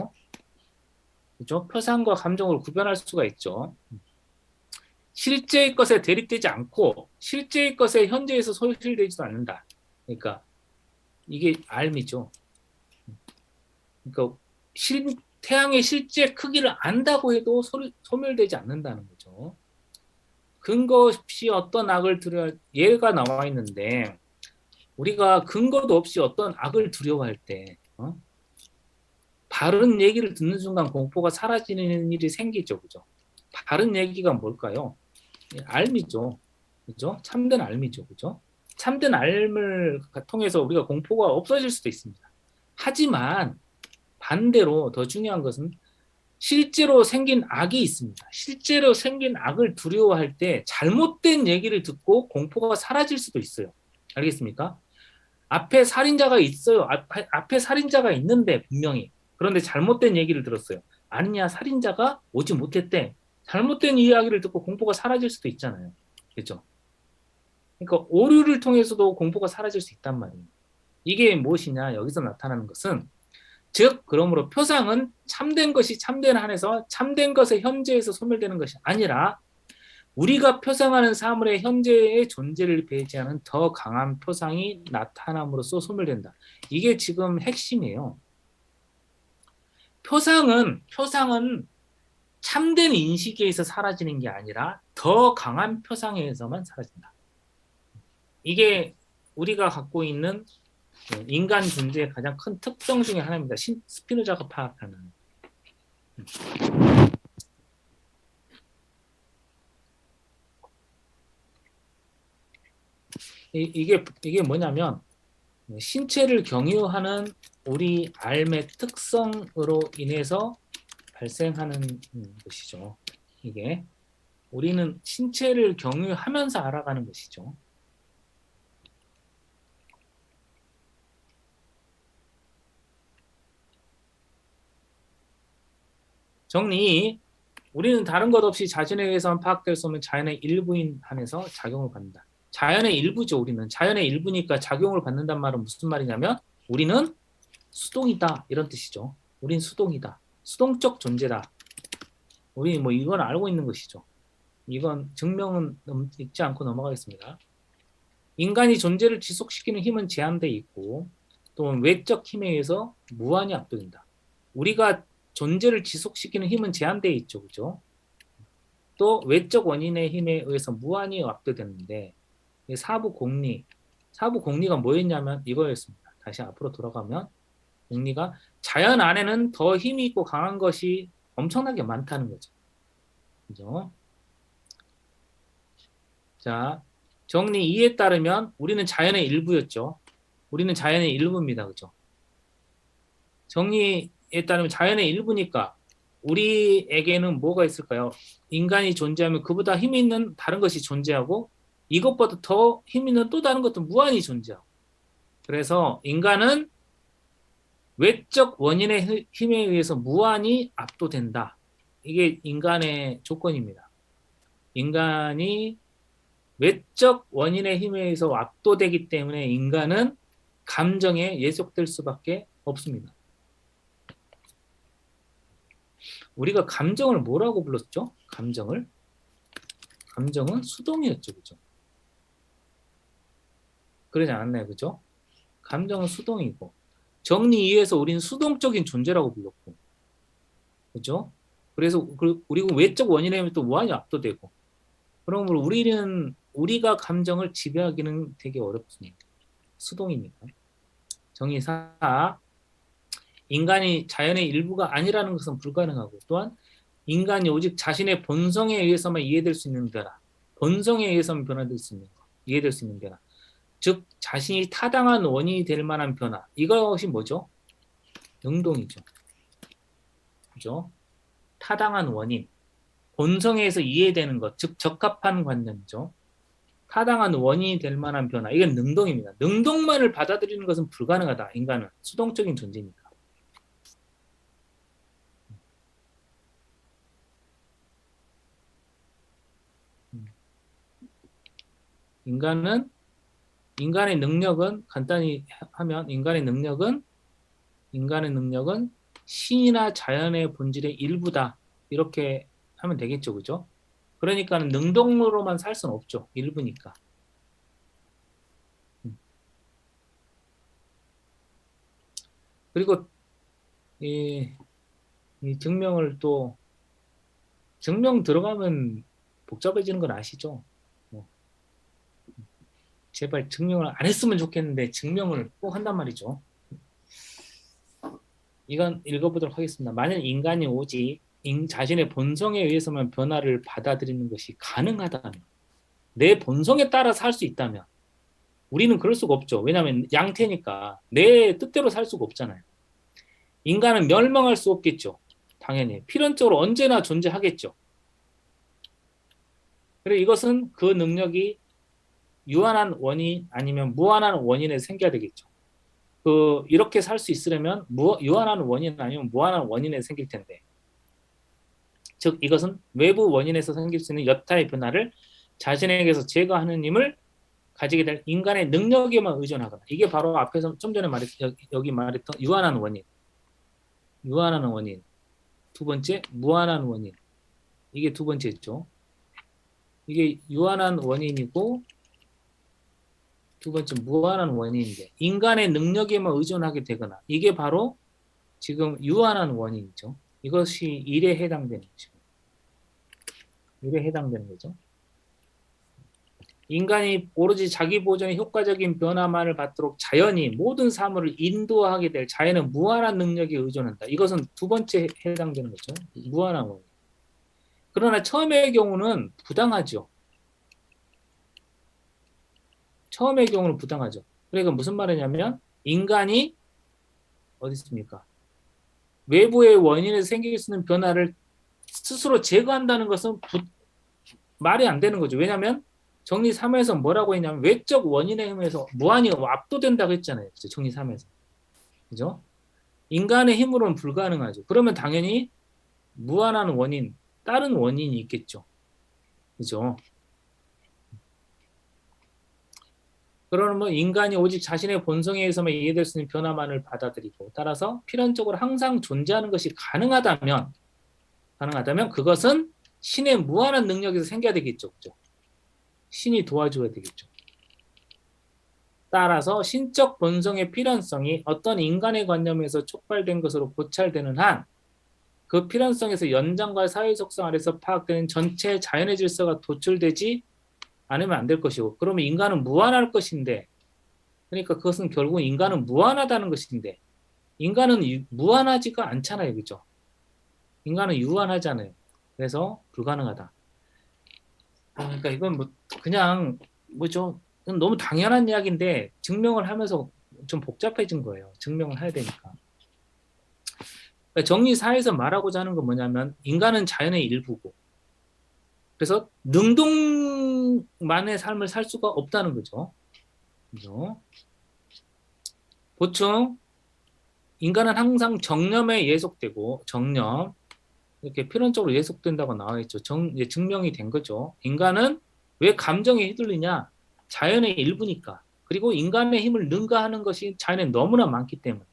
그렇죠? 표상과 감정을 구별할 수가 있죠. 실제의 것에 대립되지 않고 실제의 것에 현재에서 소실되지도 않는다. 그러니까 이게 알미죠. 그러니까 태양의 실제 크기를 안다고 해도 소멸되지 않는다는 거죠. 근거 없이 어떤 악을 예가 나와 있는데 우리가 근거도 없이 어떤 악을 두려워할 때 바른 얘기를 듣는 순간 공포가 사라지는 일이 생기죠. 그죠? 바른 얘기가 뭘까요? 알미죠. 그죠? 참된 알미죠. 그죠? 참된 알을 통해서 우리가 공포가 없어질 수도 있습니다. 하지만 반대로 더 중요한 것은 실제로 생긴 악이 있습니다. 실제로 생긴 악을 두려워할 때 잘못된 얘기를 듣고 공포가 사라질 수도 있어요. 알겠습니까? 앞에 살인자가 있어요. 앞에 살인자가 있는데 분명히. 그런데 잘못된 얘기를 들었어요. 아니야, 살인자가 오지 못했대. 잘못된 이야기를 듣고 공포가 사라질 수도 있잖아요. 그렇죠? 그러니까 오류를 통해서도 공포가 사라질 수 있단 말이에요. 이게 무엇이냐? 여기서 나타나는 것은 즉 그러므로 표상은 참된 것이 참된 한에서 참된 것의 현재에서 소멸되는 것이 아니라 우리가 표상하는 사물의 현재의 존재를 배제하는 더 강한 표상이 나타남으로써 소멸된다. 이게 지금 핵심이에요. 표상은 참된 인식에서 사라지는 게 아니라 더 강한 표상에서만 사라진다. 이게 우리가 갖고 있는 인간 존재의 가장 큰 특성 중에 하나입니다. 스피노자가 파악하는. 이게 뭐냐면 신체를 경유하는 우리 삶의 특성으로 인해서 발생하는 것이죠. 이게 우리는 신체를 경유하면서 알아가는 것이죠. 정리. 우리는 다른 것 없이 자신에 의해서만 파악될 수 없는 자연의 일부인 한에서 작용을 받는다. 자연의 일부죠. 우리는 자연의 일부니까 작용을 받는단 말은 무슨 말이냐면 우리는 수동이다 이런 뜻이죠. 우린 수동이다. 수동적 존재다. 우리 뭐 이건 알고 있는 것이죠. 이건 증명은 읽지 않고 넘어가겠습니다. 인간이 존재를 지속시키는 힘은 제한돼 있고 또 외적 힘에 의해서 무한히 압도된다. 우리가 존재를 지속시키는 힘은 제한돼 있죠. 그죠? 또 외적 원인의 힘에 의해서 무한히 압도되는데 사부 공리가 뭐였냐면 이거였습니다. 다시 앞으로 돌아가면 공리가 자연 안에는 더 힘이 있고 강한 것이 엄청나게 많다는 거죠. 그죠? 자, 정리 2에 따르면 우리는 자연의 일부였죠. 우리는 자연의 일부입니다. 그죠? 정리에 따르면 자연의 일부니까 우리에게는 뭐가 있을까요? 인간이 존재하면 그보다 힘 있는 다른 것이 존재하고 이것보다 더 힘 있는 또 다른 것도 무한히 존재하고 그래서 인간은 외적 원인의 힘에 의해서 무한히 압도된다. 이게 인간의 조건입니다. 인간이 외적 원인의 힘에 의해서 압도되기 때문에 인간은 감정에 예속될 수밖에 없습니다. 우리가 감정을 뭐라고 불렀죠? 감정은 수동이었죠. 그죠? 그러지 않았나요? 그죠? 감정은 수동이고 정리 2에서 우리는 수동적인 존재라고 불렀고 그죠? 그래서 그리고 외적 원인에 또 무한히 압도되고 그러므로 우리가 감정을 지배하기는 되게 어렵습니다. 수동이니까. 정의 4. 인간이 자연의 일부가 아니라는 것은 불가능하고 또한 인간이 오직 자신의 본성에 의해서만 이해될 수 있는 데라. 본성에 의해서만 변화될 수 있는 거. 이해될 수 있는 데라. 즉 자신이 타당한 원인이 될 만한 변화. 이것이 뭐죠? 능동이죠. 그죠? 타당한 원인. 본성에 의해서 이해되는 것. 즉 적합한 관념이죠. 타당한 원인이 될 만한 변화. 이건 능동입니다. 능동만을 받아들이는 것은 불가능하다. 인간은 수동적인 존재니까. 인간의 능력은 간단히 하면 인간의 능력은 신이나 자연의 본질의 일부다. 이렇게 하면 되겠죠. 그죠? 그러니까 능동으로만 살 수는 없죠. 일부니까. 그리고 이, 이 증명 들어가면 복잡해지는 건 아시죠? 뭐, 제발 증명을 안 했으면 좋겠는데 증명을 꼭 한단 말이죠. 이건 읽어보도록 하겠습니다. 만약 인간이 오직 자신의 본성에 의해서만 변화를 받아들이는 것이 가능하다면, 내 본성에 따라 살 수 있다면, 우리는 그럴 수가 없죠. 왜냐하면 양태니까 내 뜻대로 살 수가 없잖아요. 인간은 멸망할 수 없겠죠. 당연히 필연적으로 언제나 존재하겠죠. 그리고 이것은 그 능력이 유한한 원인 아니면 무한한 원인에 생겨야 되겠죠. 이렇게 살 수 있으려면 유한한 원인 아니면 무한한 원인에 생길 텐데, 즉 이것은 외부 원인에서 생길 수 있는 여타의 변화를 자신에게서 제거하는 힘을 가지게 될 인간의 능력에만 의존하거나, 이게 바로 앞에서 좀 전에 여기 말했던 유한한 원인. 두 번째 무한한 원인. 이게 두 번째죠. 이게 유한한 원인이고 두 번째 무한한 원인인데, 인간의 능력에만 의존하게 되거나, 이게 바로 지금 유한한 원인이죠. 이것이 일에 해당되는 거죠. 일에 해당되는 거죠. 인간이 오로지 자기 보존의 효과적인 변화만을 받도록 자연이 모든 사물을 인도하게 될 자연의 무한한 능력에 의존한다. 이것은 두 번째 해당되는 거죠. 무한한 원인. 그러나 처음의 경우는 부당하죠. 그러니까 무슨 말이냐면, 인간이 어디 있습니까? 외부의 원인에서 생길 수 있는 변화를 스스로 제거한다는 것은 말이 안 되는 거죠. 왜냐하면 정리 3에서 뭐라고 했냐면, 외적 원인에 의해서 무한히 압도된다고 했잖아요. 정리 3에서. 그죠? 인간의 힘으로는 불가능하죠. 그러면 당연히 무한한 원인, 다른 원인이 있겠죠. 그죠? 그러면 인간이 오직 자신의 본성에 의해서만 이해될 수 있는 변화만을 받아들이고, 따라서 필연적으로 항상 존재하는 것이 가능하다면 그것은 신의 무한한 능력에서 생겨야 되겠죠. 그죠? 신이 도와줘야 되겠죠. 따라서 신적 본성의 필연성이 어떤 인간의 관념에서 촉발된 것으로 고찰되는 한, 그 필연성에서 연장과 사회 속성 아래서 파악되는 전체 자연의 질서가 도출되지 않으면 안 될 것이고, 그러면 인간은 무한할 것인데, 그러니까 그것은 결국 인간은 무한하다는 것인데, 인간은 무한하지가 않잖아요. 그죠? 인간은 유한하잖아요. 그래서 불가능하다. 그러니까 이건 그냥 뭐죠? 너무 당연한 이야기인데 증명을 하면서 좀 복잡해진 거예요. 증명을 해야 되니까. 그러니까 정리사에서 말하고자 하는 건 뭐냐면, 인간은 자연의 일부고, 그래서 능동만의 삶을 살 수가 없다는 거죠. 그죠? 보충, 인간은 항상 정념에 예속되고, 이렇게 필연적으로 예속된다고 나와 있죠. 이제 증명이 된 거죠. 인간은 왜 감정에 휘둘리냐? 자연의 일부니까. 그리고 인간의 힘을 능가하는 것이 자연에 너무나 많기 때문에.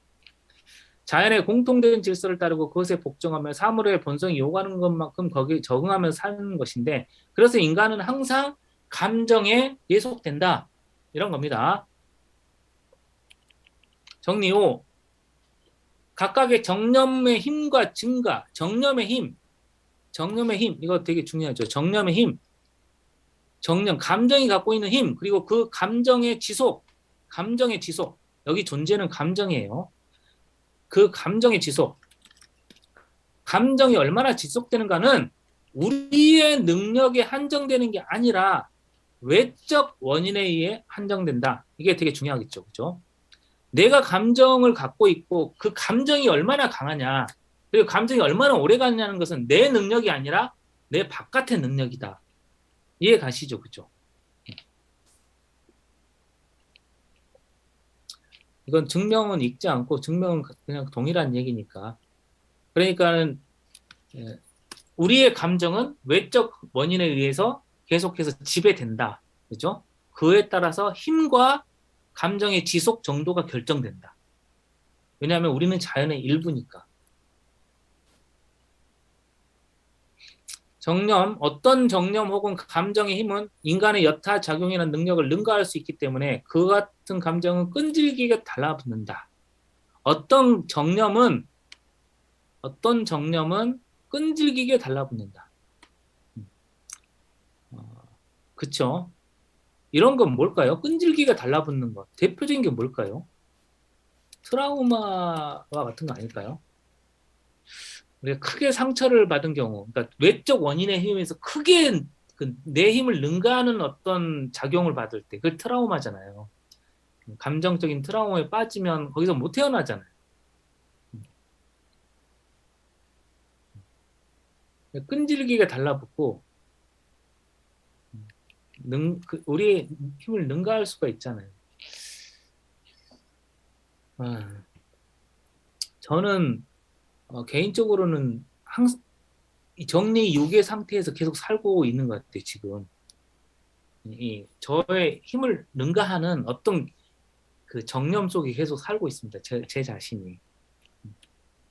자연의 공통된 질서를 따르고 그것에 복종하며 사물의 본성이 요구하는 것만큼 거기에 적응하며 사는 것인데, 그래서 인간은 항상 감정에 예속된다. 이런 겁니다. 정리 5. 각각의 정념의 힘과 증가, 정념의 힘, 이거 되게 중요하죠. 정념의 힘, 감정이 갖고 있는 힘, 그리고 그 감정의 지속, 여기 존재는 감정이에요. 그 감정의 지속, 감정이 얼마나 지속되는가는 우리의 능력에 한정되는 게 아니라 외적 원인에 의해 한정된다. 이게 되게 중요하겠죠. 그죠? 내가 감정을 갖고 있고 그 감정이 얼마나 강하냐, 그리고 감정이 얼마나 오래 가느냐는 것은 내 능력이 아니라 내 바깥의 능력이다. 이해 가시죠? 그죠? 이건 증명은 읽지 않고, 증명은 그냥 동일한 얘기니까. 그러니까 우리의 감정은 외적 원인에 의해서 계속해서 지배된다. 그죠? 그에 따라서 힘과 감정의 지속 정도가 결정된다. 왜냐하면 우리는 자연의 일부니까. 정념, 어떤 정념 혹은 감정의 힘은 인간의 여타 작용이나 능력을 능가할 수 있기 때문에 그 같은 감정은 끈질기게 달라붙는다. 어떤 정념은 끈질기게 달라붙는다. 그쵸? 이런 건 뭘까요? 끈질기게 달라붙는 것. 대표적인 게 뭘까요? 트라우마와 같은 거 아닐까요? 우리가 크게 상처를 받은 경우, 그러니까 외적 원인에 의해서 크게 내 힘을 능가하는 어떤 작용을 받을 때, 그 트라우마잖아요. 감정적인 트라우마에 빠지면 거기서 못 태어나잖아요. 끈질기게 달라붙고, 우리의 힘을 능가할 수가 있잖아요. 아, 저는 개인적으로는 항상 정리 유계 상태에서 계속 살고 있는 것 같아요, 지금. 저의 힘을 능가하는 어떤 그 정념 속에 계속 살고 있습니다. 제 자신이.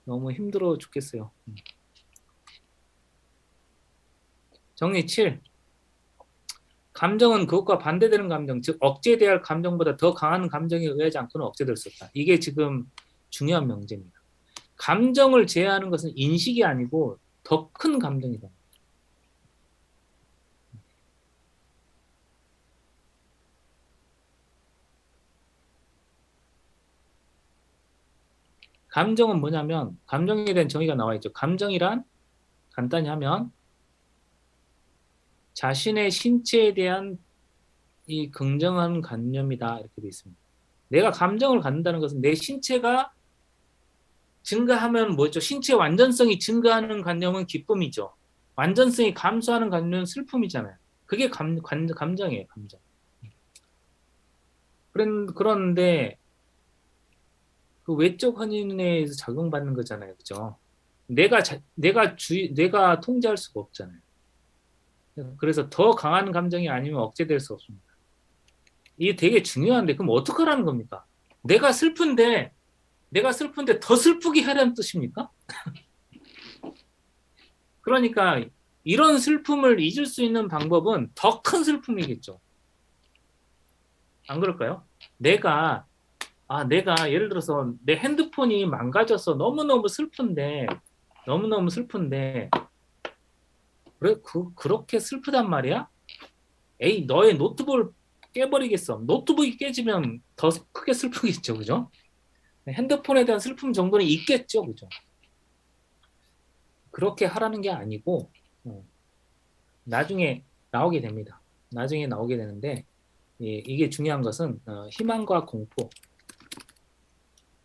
너무 힘들어 죽겠어요. 정리 7. 감정은 그것과 반대되는 감정, 즉 억제돼야 할 감정보다 더 강한 감정에 의하지 않고는 억제될 수 없다. 이게 지금 중요한 명제입니다. 감정을 제어하는 것은 인식이 아니고 더 큰 감정이다. 감정은 뭐냐면 감정에 대한 정의가 나와 있죠. 감정이란 간단히 하면 자신의 신체에 대한 이 긍정한 관념이다 이렇게 되어 있습니다. 내가 감정을 갖는다는 것은 내 신체가 증가하면 뭐죠? 신체 완전성이 증가하는 관념은 기쁨이죠. 완전성이 감소하는 관념은 슬픔이잖아요. 그게 감정이에요, 감정. 그런데 그 외적 원인에 의해서 작용받는 거잖아요, 그죠? 내가 통제할 수가 없잖아요. 그래서 더 강한 감정이 아니면 억제될 수 없습니다. 이게 되게 중요한데 그럼 어떻게 하라는 겁니까? 내가 슬픈데 더 슬프게 하라는 뜻입니까? 그러니까 이런 슬픔을 잊을 수 있는 방법은 더 큰 슬픔이겠죠. 안 그럴까요? 내가 예를 들어서 내 핸드폰이 망가져서 너무너무 슬픈데 그래 그렇게 슬프단 말이야? 에이 너의 노트북을 깨버리겠어. 노트북이 깨지면 더 크게 슬프겠죠, 그죠? 핸드폰에 대한 슬픔 정도는 있겠죠, 그죠? 그렇게 하라는 게 아니고 나중에 나오게 됩니다. 나중에 나오게 되는데 이게 중요한 것은 희망과 공포,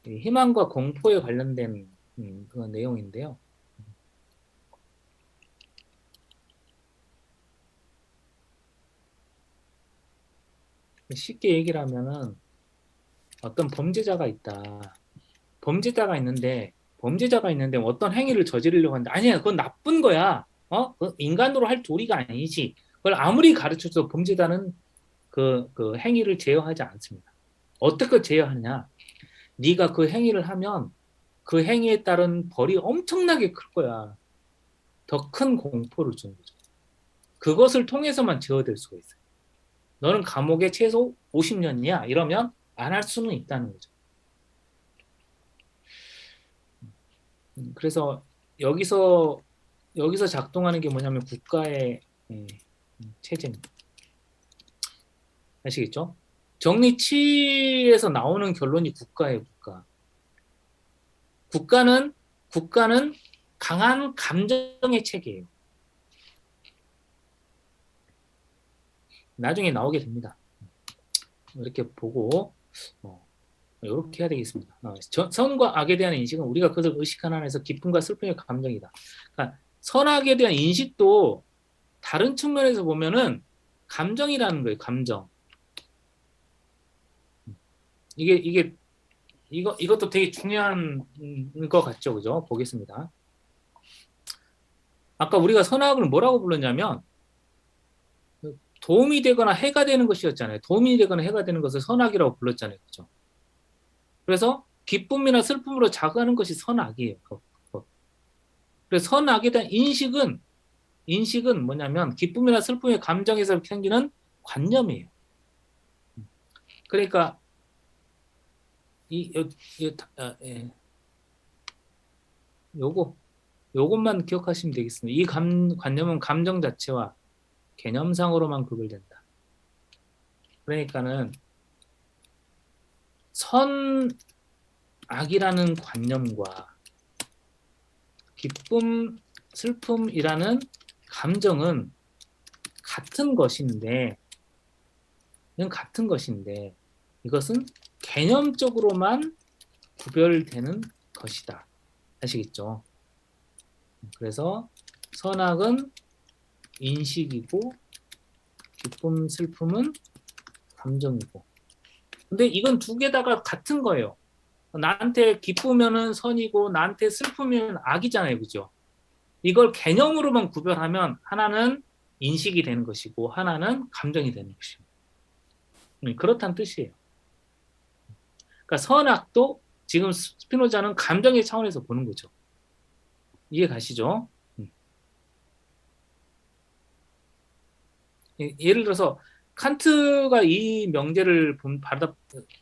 희망과 공포에 관련된 그런 내용인데요. 쉽게 얘기를 하면은 어떤 범죄자가 있는데 어떤 행위를 저지르려고 하는데 아니야, 그건 나쁜 거야. 인간으로 할 도리가 아니지. 그걸 아무리 가르쳐도 범죄자는 그 행위를 제어하지 않습니다. 어떻게 제어하느냐? 네가 그 행위를 하면 그 행위에 따른 벌이 엄청나게 클 거야. 더 큰 공포를 주는 거죠. 그것을 통해서만 제어될 수가 있어요. 너는 감옥에 최소 50년이야. 이러면 안 할 수는 있다는 거죠. 그래서 여기서 작동하는 게 뭐냐면 국가의 체제입니다. 아시겠죠? 정리치에서 나오는 결론이 국가예요, 국가. 국가는 강한 감정의 체계예요. 나중에 나오게 됩니다. 이렇게 보고 이렇게 해야 되겠습니다. 선과 악에 대한 인식은 우리가 그것을 의식하는 안에서 기쁨과 슬픔의 감정이다. 그러니까 선악에 대한 인식도 다른 측면에서 보면은 감정이라는 거예요. 감정. 이것도 되게 중요한 것 같죠, 그죠? 보겠습니다. 아까 우리가 선악을 뭐라고 불렀냐면 도움이 되거나 해가 되는 것이었잖아요. 도움이 되거나 해가 되는 것을 선악이라고 불렀잖아요. 그죠? 그래서 기쁨이나 슬픔으로 작용하는 것이 선악이에요. 그래서 선악에 대한 인식은 뭐냐면 기쁨이나 슬픔의 감정에서 생기는 관념이에요. 그러니까 요것만 기억하시면 되겠습니다. 이 관념은 감정 자체와 개념상으로만 구별된다. 그러니까는 선악이라는 관념과 기쁨, 슬픔이라는 감정은 같은 것인데 이것은 개념적으로만 구별되는 것이다. 아시겠죠? 그래서 선악은 인식이고 기쁨, 슬픔은 감정이고. 근데 이건 두 개다가 같은 거예요. 나한테 기쁘면은 선이고 나한테 슬프면 악이잖아요. 그죠? 이걸 개념으로만 구별하면 하나는 인식이 되는 것이고 하나는 감정이 되는 것이고. 그렇다는 뜻이에요. 그러니까 선악도 지금 스피노자는 감정의 차원에서 보는 거죠. 이해 가시죠? 예를 들어서 칸트가 이 명제를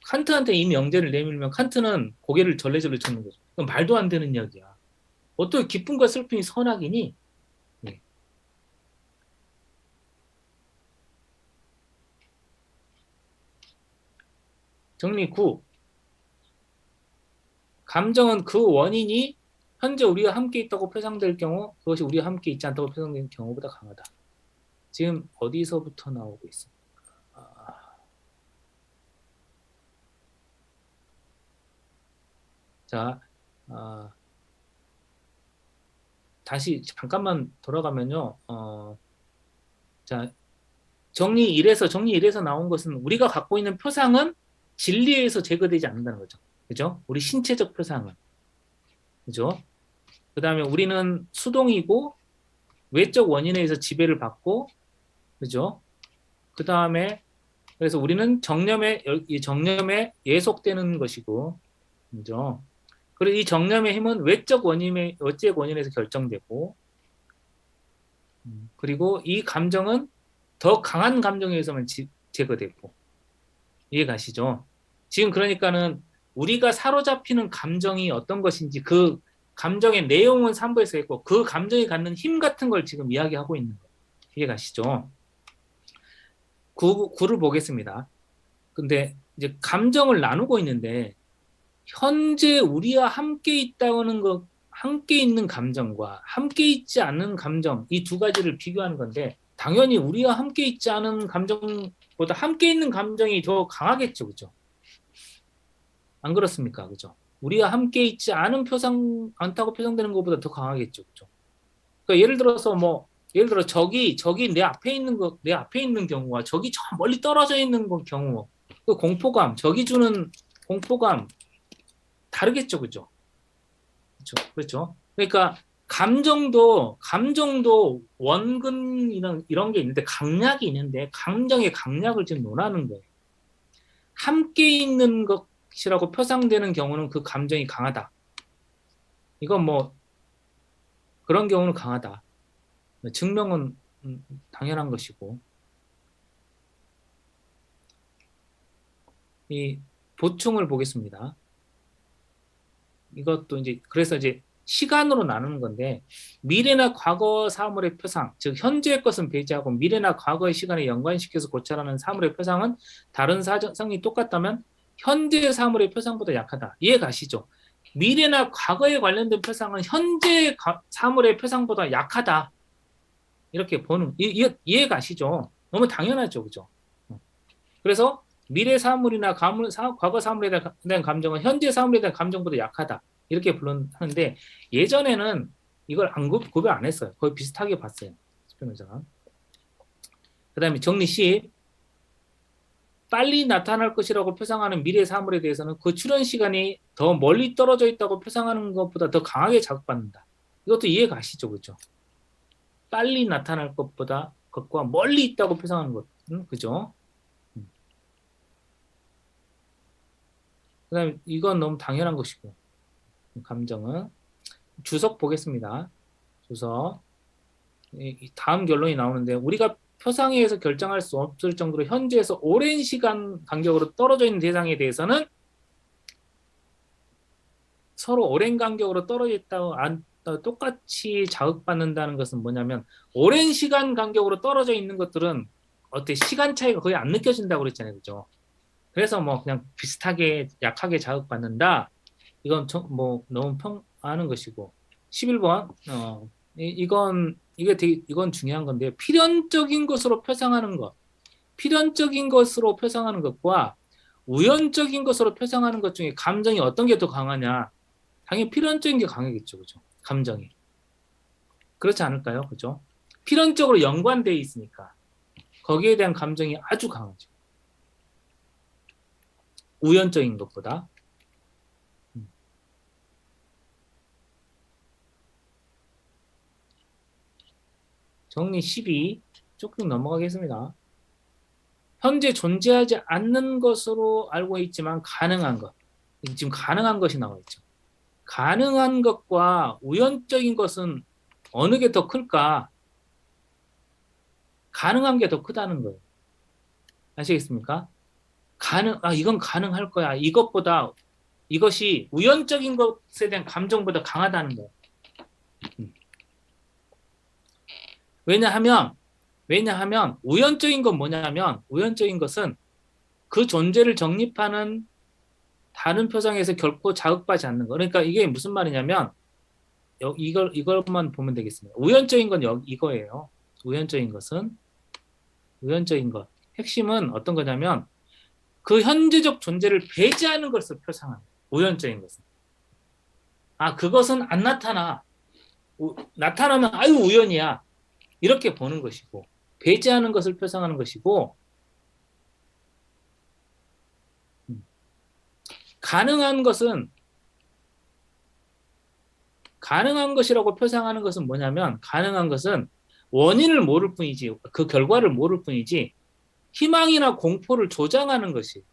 칸트한테 이 명제를 내밀면 칸트는 고개를 절레절레 쳐는 거죠. 그건 말도 안 되는 이야기야. 어떻게 기쁨과 슬픔이 선악이니? 네. 정리 9. 감정은 그 원인이 현재 우리가 함께 있다고 표상될 경우 그것이 우리가 함께 있지 않다고 표상되는 경우보다 강하다. 지금 어디서부터 나오고 있습니까? 자, 다시 잠깐만 돌아가면요. 자, 정리 1에서 나온 것은 우리가 갖고 있는 표상은 진리에서 제거되지 않는다는 거죠. 그죠? 우리 신체적 표상은. 그죠? 그 다음에 우리는 수동이고 외적 원인에 의해서 지배를 받고, 그죠? 그 다음에 그래서 우리는 이 정념에 예속되는 것이고, 그죠? 그리고 이 정념의 힘은 외적 원인에서 결정되고, 그리고 이 감정은 더 강한 감정에 의해서만 제거되고, 이해 가시죠? 지금 그러니까는 우리가 사로잡히는 감정이 어떤 것인지 그 감정의 내용은 3부에서 했고 그 감정이 갖는 힘 같은 걸 지금 이야기하고 있는 거예요. 이해 가시죠? 9를 보겠습니다. 근데 이제 감정을 나누고 있는데 현재 우리와 함께 있다는 것, 함께 있는 감정과 함께 있지 않은 감정 이 두 가지를 비교하는 건데 당연히 우리와 함께 있지 않은 감정보다 함께 있는 감정이 더 강하겠죠, 그죠? 안 그렇습니까, 그죠? 우리와 함께 있지 않다고 표상되는 것보다 더 강하겠죠, 그죠? 그러니까 예를 들어 적이 내 앞에 있는 경우와 적이 저 멀리 떨어져 있는 경우, 그 공포감, 적이 주는 공포감 다르겠죠, 그죠? 그렇죠. 그러니까 감정도 원근 이런 게 있는데 강약이 있는데 감정의 강약을 지금 논하는 거예요. 함께 있는 것이라고 표상되는 경우는 그 감정이 강하다. 이건 뭐 그런 경우는 강하다. 증명은 당연한 것이고 이 보충을 보겠습니다. 이것도 그래서 시간으로 나누는 건데 미래나 과거 사물의 표상, 즉 현재의 것은 배제하고 미래나 과거의 시간에 연관시켜서 고찰하는 사물의 표상은 다른 사정이 똑같다면 현재의 사물의 표상보다 약하다. 이해 가시죠? 미래나 과거에 관련된 표상은 현재 사물의 표상보다 약하다. 이렇게 보는 이해 가시죠? 너무 당연하죠, 그죠? 그래서 미래 사물이나 과거 사물에 대한 감정은 현재 사물에 대한 감정보다 약하다. 이렇게 하는데 예전에는 이걸 구별 안 했어요. 거의 비슷하게 봤어요. 스피노자가. 그 다음에 정리 10. 빨리 나타날 것이라고 표상하는 미래 사물에 대해서는 그 출현 시간이 더 멀리 떨어져 있다고 표상하는 것보다 더 강하게 자극받는다. 이것도 이해 가시죠? 그죠? 빨리 나타날 것과 멀리 있다고 표상하는 것. 그죠? 그다음에 이건 너무 당연한 것이고 감정은 주석 보겠습니다. 주석 다음 결론이 나오는데 우리가 표상회에서 결정할 수 없을 정도로 현재에서 오랜 시간 간격으로 떨어져 있는 대상에 대해서는 서로 오랜 간격으로 떨어져 있다고 똑같이 자극받는다는 것은 뭐냐면 오랜 시간 간격으로 떨어져 있는 것들은 어때 시간 차이가 거의 안 느껴진다고 그랬잖아요, 그죠? 그래서 뭐 그냥 비슷하게 약하게 자극받는다. 이건 뭐 너무 평하는 것이고 11번 이건 중요한 건데 필연적인 것으로 표상하는 것, 필연적인 것으로 표상하는 것과 우연적인 것으로 표상하는 것 중에 감정이 어떤 게 더 강하냐? 당연히 필연적인 게 강하겠죠, 그죠? 감정이 그렇지 않을까요, 그죠? 필연적으로 연관되어 있으니까 거기에 대한 감정이 아주 강하죠. 우연적인 것보다. 정리 12 조금 넘어가겠습니다. 현재 존재하지 않는 것으로 알고 있지만 가능한 것. 지금 가능한 것이 나와 있죠. 가능한 것과 우연적인 것은 어느 게 더 클까? 가능한 게 더 크다는 거예요. 아시겠습니까? 이건 가능할 거야. 이것이 우연적인 것에 대한 감정보다 강하다는 거예요. 왜냐하면 우연적인 건 뭐냐면 우연적인 것은 그 존재를 정립하는 다른 표상에서 결코 자극받지 않는 거. 그러니까 이게 무슨 말이냐면 이걸만 보면 되겠습니다. 우연적인 건 이거예요. 우연적인 것. 핵심은 어떤 거냐면 그 현재적 존재를 배제하는 것을 표상하는 거예요. 우연적인 것은. 그것은 안 나타나. 나타나면 아유 우연이야. 이렇게 보는 것이고 배제하는 것을 표상하는 것이고 가능한 것이라고 표상하는 것은 뭐냐면 가능한 것은 원인을 모를 뿐이지 그 결과를 모를 뿐이지 희망이나 공포를 조장하는 것이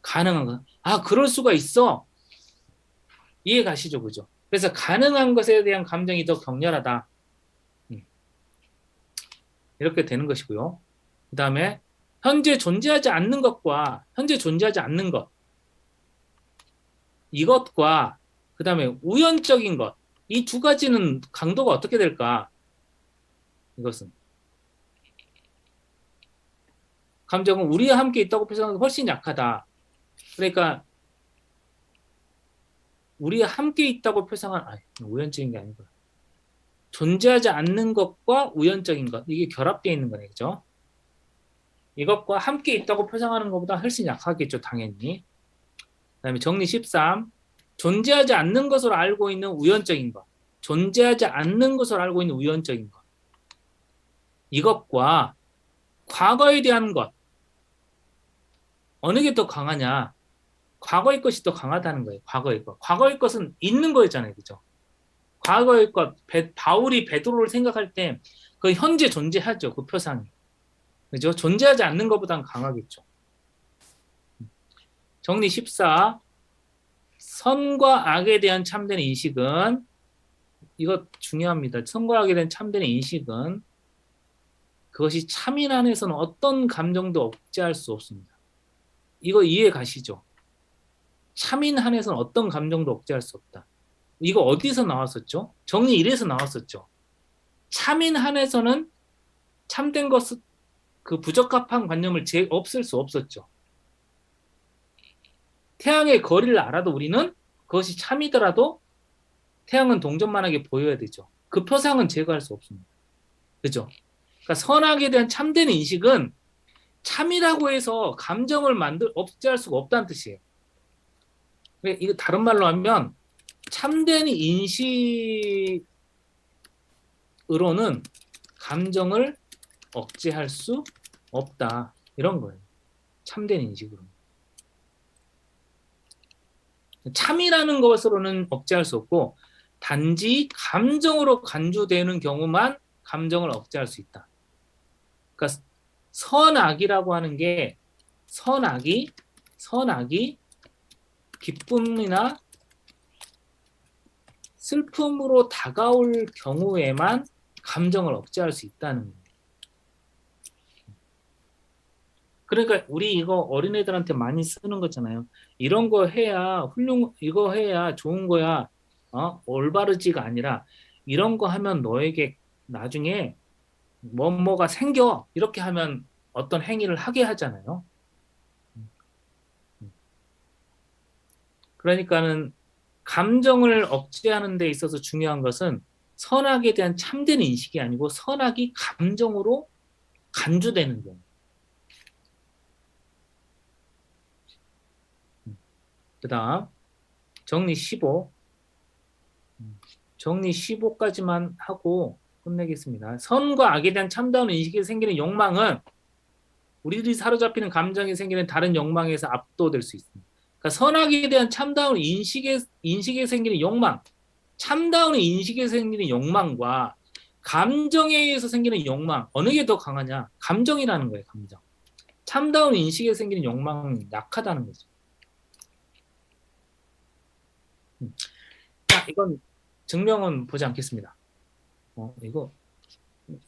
가능한 것. 그럴 수가 있어. 이해 가시죠, 그죠? 그래서 가능한 것에 대한 감정이 더 격렬하다. 이렇게 되는 것이고요. 그 다음에 현재 존재하지 않는 것과 현재 존재하지 않는 것 이것과 그 다음에 우연적인 것 이 두 가지는 강도가 어떻게 될까? 이것은 감정은 우리와 함께 있다고 표현하는 훨씬 약하다. 그러니까 우리와 함께 있다고 표상한 우연적인 게 아니고 존재하지 않는 것과 우연적인 것 이게 결합되어 있는 거네, 그죠? 이것과 함께 있다고 표상하는 것보다 훨씬 약하겠죠, 당연히. 그다음에 정리 13 존재하지 않는 것으로 알고 있는 우연적인 것 존재하지 않는 것으로 알고 있는 우연적인 것 이것과 과거에 대한 것 어느 게 더 강하냐? 과거의 것이 더 강하다는 거예요. 과거의 것. 과거의 것은 있는 거였잖아요. 그죠? 과거의 것, 바울이 베드로를 생각할 때 그 현재 존재하죠. 그 표상이. 그죠? 존재하지 않는 것보다는 강하겠죠. 정리 14. 선과 악에 대한 참된 인식은 이거 중요합니다. 선과 악에 대한 참된 인식은 그것이 참인 안에서는 어떤 감정도 억제할 수 없습니다. 이거 이해 가시죠? 참인 한에서는 어떤 감정도 억제할 수 없다. 이거 어디서 나왔었죠? 정리 1에서 나왔었죠. 참인 한에서는 참된 것은 그 부적합한 관념을 없앨 수 없었죠. 태양의 거리를 알아도 우리는 그것이 참이더라도 태양은 동전만하게 보여야 되죠. 그 표상은 제거할 수 없습니다. 그죠? 그러니까 선악에 대한 참된 인식은 참이라고 해서 감정을 억제할 수가 없다는 뜻이에요. 이거 다른 말로 하면 참된 인식으로는 감정을 억제할 수 없다. 이런 거예요. 참된 인식으로. 참이라는 것으로는 억제할 수 없고 단지 감정으로 간주되는 경우만 감정을 억제할 수 있다. 그러니까 선악이라고 하는 게 선악이 기쁨이나 슬픔으로 다가올 경우에만 감정을 억제할 수 있다는 거예요. 그러니까 우리 이거 어린애들한테 많이 쓰는 거잖아요. 이런 거 해야 이거 해야 좋은 거야. 올바르지가 아니라 이런 거 하면 너에게 나중에 뭐가 생겨. 이렇게 하면 어떤 행위를 하게 하잖아요. 그러니까는 감정을 억제하는 데 있어서 중요한 것은 선악에 대한 참된 인식이 아니고 선악이 감정으로 간주되는 경우. 그 다음 정리 15. 정리 15까지만 하고 끝내겠습니다. 선과 악에 대한 참다운 인식에 생기는 욕망은 우리들이 사로잡히는 감정에 생기는 다른 욕망에서 압도될 수 있습니다. 그러니까 선악에 대한 참다운 인식에 생기는 욕망, 참다운 인식에 생기는 욕망과 감정에 의해서 생기는 욕망, 어느 게 더 강하냐? 감정이라는 거예요, 감정. 참다운 인식에 생기는 욕망은 약하다는 거죠. 자, 이건 증명은 보지 않겠습니다. 이거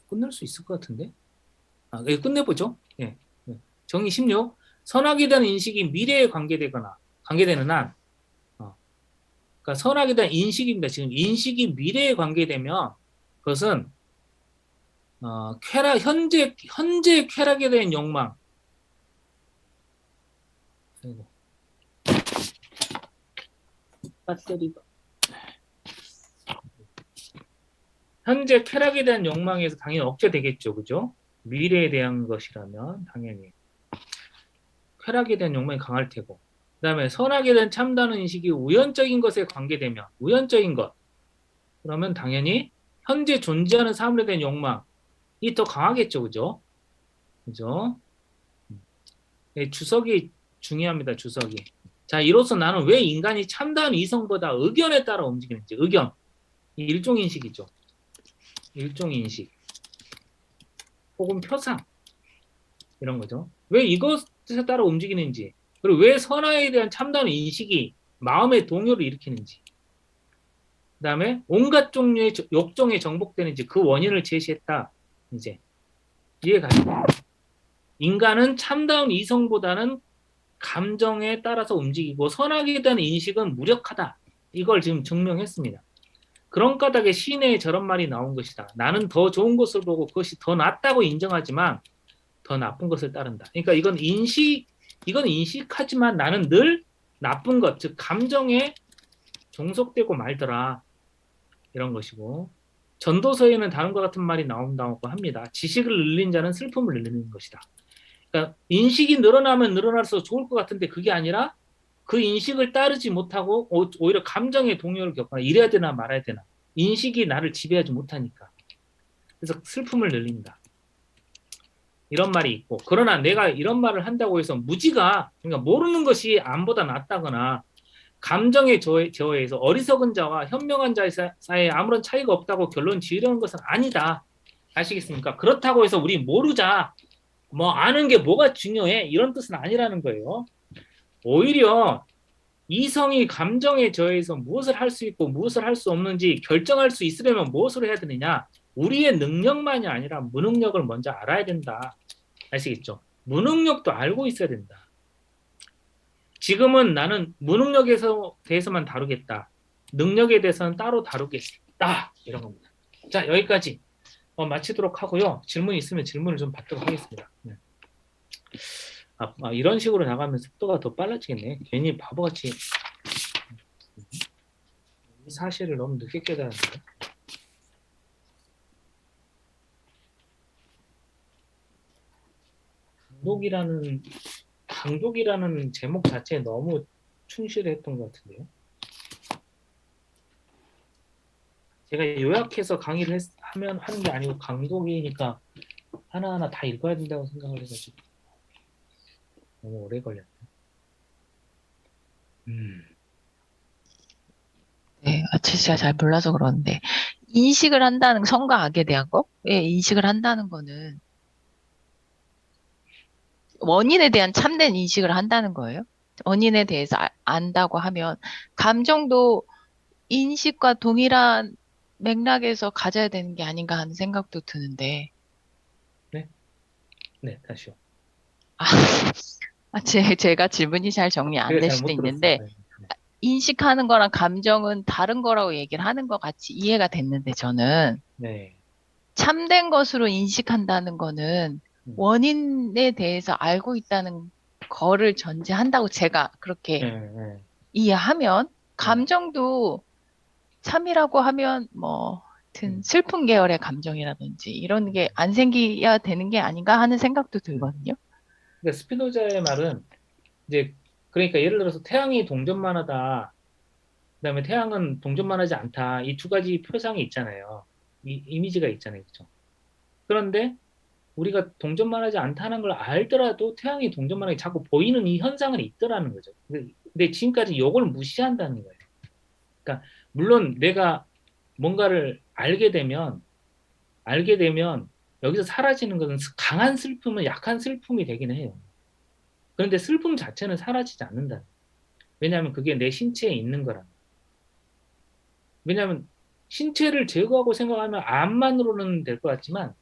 끝낼 수 있을 것 같은데? 이거 끝내보죠. 예. 정의 16. 선악에 대한 인식이 미래에 관계되는 한, 그러니까 선악에 대한 인식입니다. 지금 인식이 미래에 관계되면 그것은 현재 쾌락에 대한 욕망. 아이고. 배터리가. 현재 쾌락에 대한 욕망에서 당연히 억제되겠죠, 그죠? 미래에 대한 것이라면 당연히 쾌락에 대한 욕망이 강할 테고, 그다음에 선악에 대한 참다는 인식이 우연적인 것에 관계되면 우연적인 것, 그러면 당연히 현재 존재하는 사물에 대한 욕망이 더 강하겠죠, 그죠? 그죠? 네, 주석이 중요합니다, 주석이. 자, 이로써 나는 왜 인간이 참다운 이성보다 의견에 따라 움직이는지, 의견. 이 일종 인식이죠. 일종 인식. 혹은 표상. 이런 거죠. 왜 이것에 따라 움직이는지, 그리고 왜 선악에 대한 참다운 인식이 마음의 동요를 일으키는지, 그 다음에 온갖 종류의 욕종에 정복되는지 그 원인을 제시했다. 이제 이해가 가요. 인간은 참다운 이성보다는 감정에 따라서 움직이고 선악에 대한 인식은 무력하다. 이걸 지금 증명했습니다. 그런 까닭에 시내에 저런 말이 나온 것이다. 나는 더 좋은 것을 보고 그것이 더 낫다고 인정하지만 더 나쁜 것을 따른다. 그러니까 이건 인식하지만 나는 늘 나쁜 것, 즉 감정에 종속되고 말더라. 이런 것이고, 전도서에는 다른과 같은 말이 나온다고 합니다. 지식을 늘린 자는 슬픔을 늘리는 것이다. 그러니까 인식이 늘어나면 늘어날수록 좋을 것 같은데 그게 아니라 그 인식을 따르지 못하고 오히려 감정의 동요를 겪거나 이래야 되나 말아야 되나, 인식이 나를 지배하지 못하니까, 그래서 슬픔을 늘린다. 이런 말이 있고, 그러나 내가 이런 말을 한다고 해서 무지가, 그러니까 모르는 것이 암보다 낫다거나 감정의 저해에서 어리석은 자와 현명한 자 사이에 아무런 차이가 없다고 결론 지으려는 것은 아니다. 아시겠습니까? 그렇다고 해서 우리 모르자, 아는 게 뭐가 중요해, 이런 뜻은 아니라는 거예요. 오히려 이성이 감정에 저해서 무엇을 할 수 있고 무엇을 할 수 없는지 결정할 수 있으려면 무엇을 해야 되느냐? 우리의 능력만이 아니라 무능력을 먼저 알아야 된다. 아시겠죠? 무능력도 알고 있어야 된다. 지금은 나는 무능력에 대해서만 다루겠다. 능력에 대해서는 따로 다루겠다. 이런 겁니다. 자, 여기까지 마치도록 하고요. 질문 있으면 질문을 좀 받도록 하겠습니다. 네. 이런 식으로 나가면 속도가 더 빨라지겠네. 괜히 바보같이 이 사실을 너무 늦게 깨달았는데. 강독이라는 제목 자체에 너무 충실했던 것 같은데요. 제가 요약해서 강의를 하는 게 아니고 강독이니까 하나하나 다 읽어야 된다고 생각을 해가지고 너무 오래 걸렸네. 네, 제가 잘 몰라서 그러는데 인식을 한다는 선과 악에 대한 거? 예, 인식을 한다는 거는 원인에 대한 참된 인식을 한다는 거예요. 원인에 대해서 안다고 하면 감정도 인식과 동일한 맥락에서 가져야 되는 게 아닌가 하는 생각도 드는데, 네, 네, 다시요. 아, 제가 질문이 잘 정리 안 제가 될 수도 잘못 들었어요. 있는데, 네, 네. 인식하는 거랑 감정은 다른 거라고 얘기를 하는 것 같이 이해가 됐는데, 저는 네. 참된 것으로 인식한다는 거는 음, 원인에 대해서 알고 있다는 거를 전제한다고 제가 그렇게 네, 네, 이해하면, 네. 감정도 참이라고 하면 뭐 하여튼 음, 슬픈 계열의 감정이라든지 이런 게 음, 안 생겨야 되는 게 아닌가 하는 생각도 음. 들거든요. 그러니까 스피노자의 말은 이제 그러니까 예를 들어서 태양이 동전만하다. 그다음에 태양은 동전만하지 않다. 이 두 가지 표상이 있잖아요. 이 이미지가 있잖아요. 그죠? 그런데 우리가 동전만하지 않다는 걸 알더라도 태양이 동전만하게 자꾸 보이는 이 현상은 있더라는 거죠. 근데 지금까지 이걸 무시한다는 거예요. 그러니까 물론 내가 뭔가를 알게 되면 여기서 사라지는 것은 강한 슬픔은 약한 슬픔이 되긴 해요. 그런데 슬픔 자체는 사라지지 않는다. 왜냐하면 그게 내 신체에 있는 거라. 왜냐하면 신체를 제거하고 생각하면 암만으로는 될 것 같지만,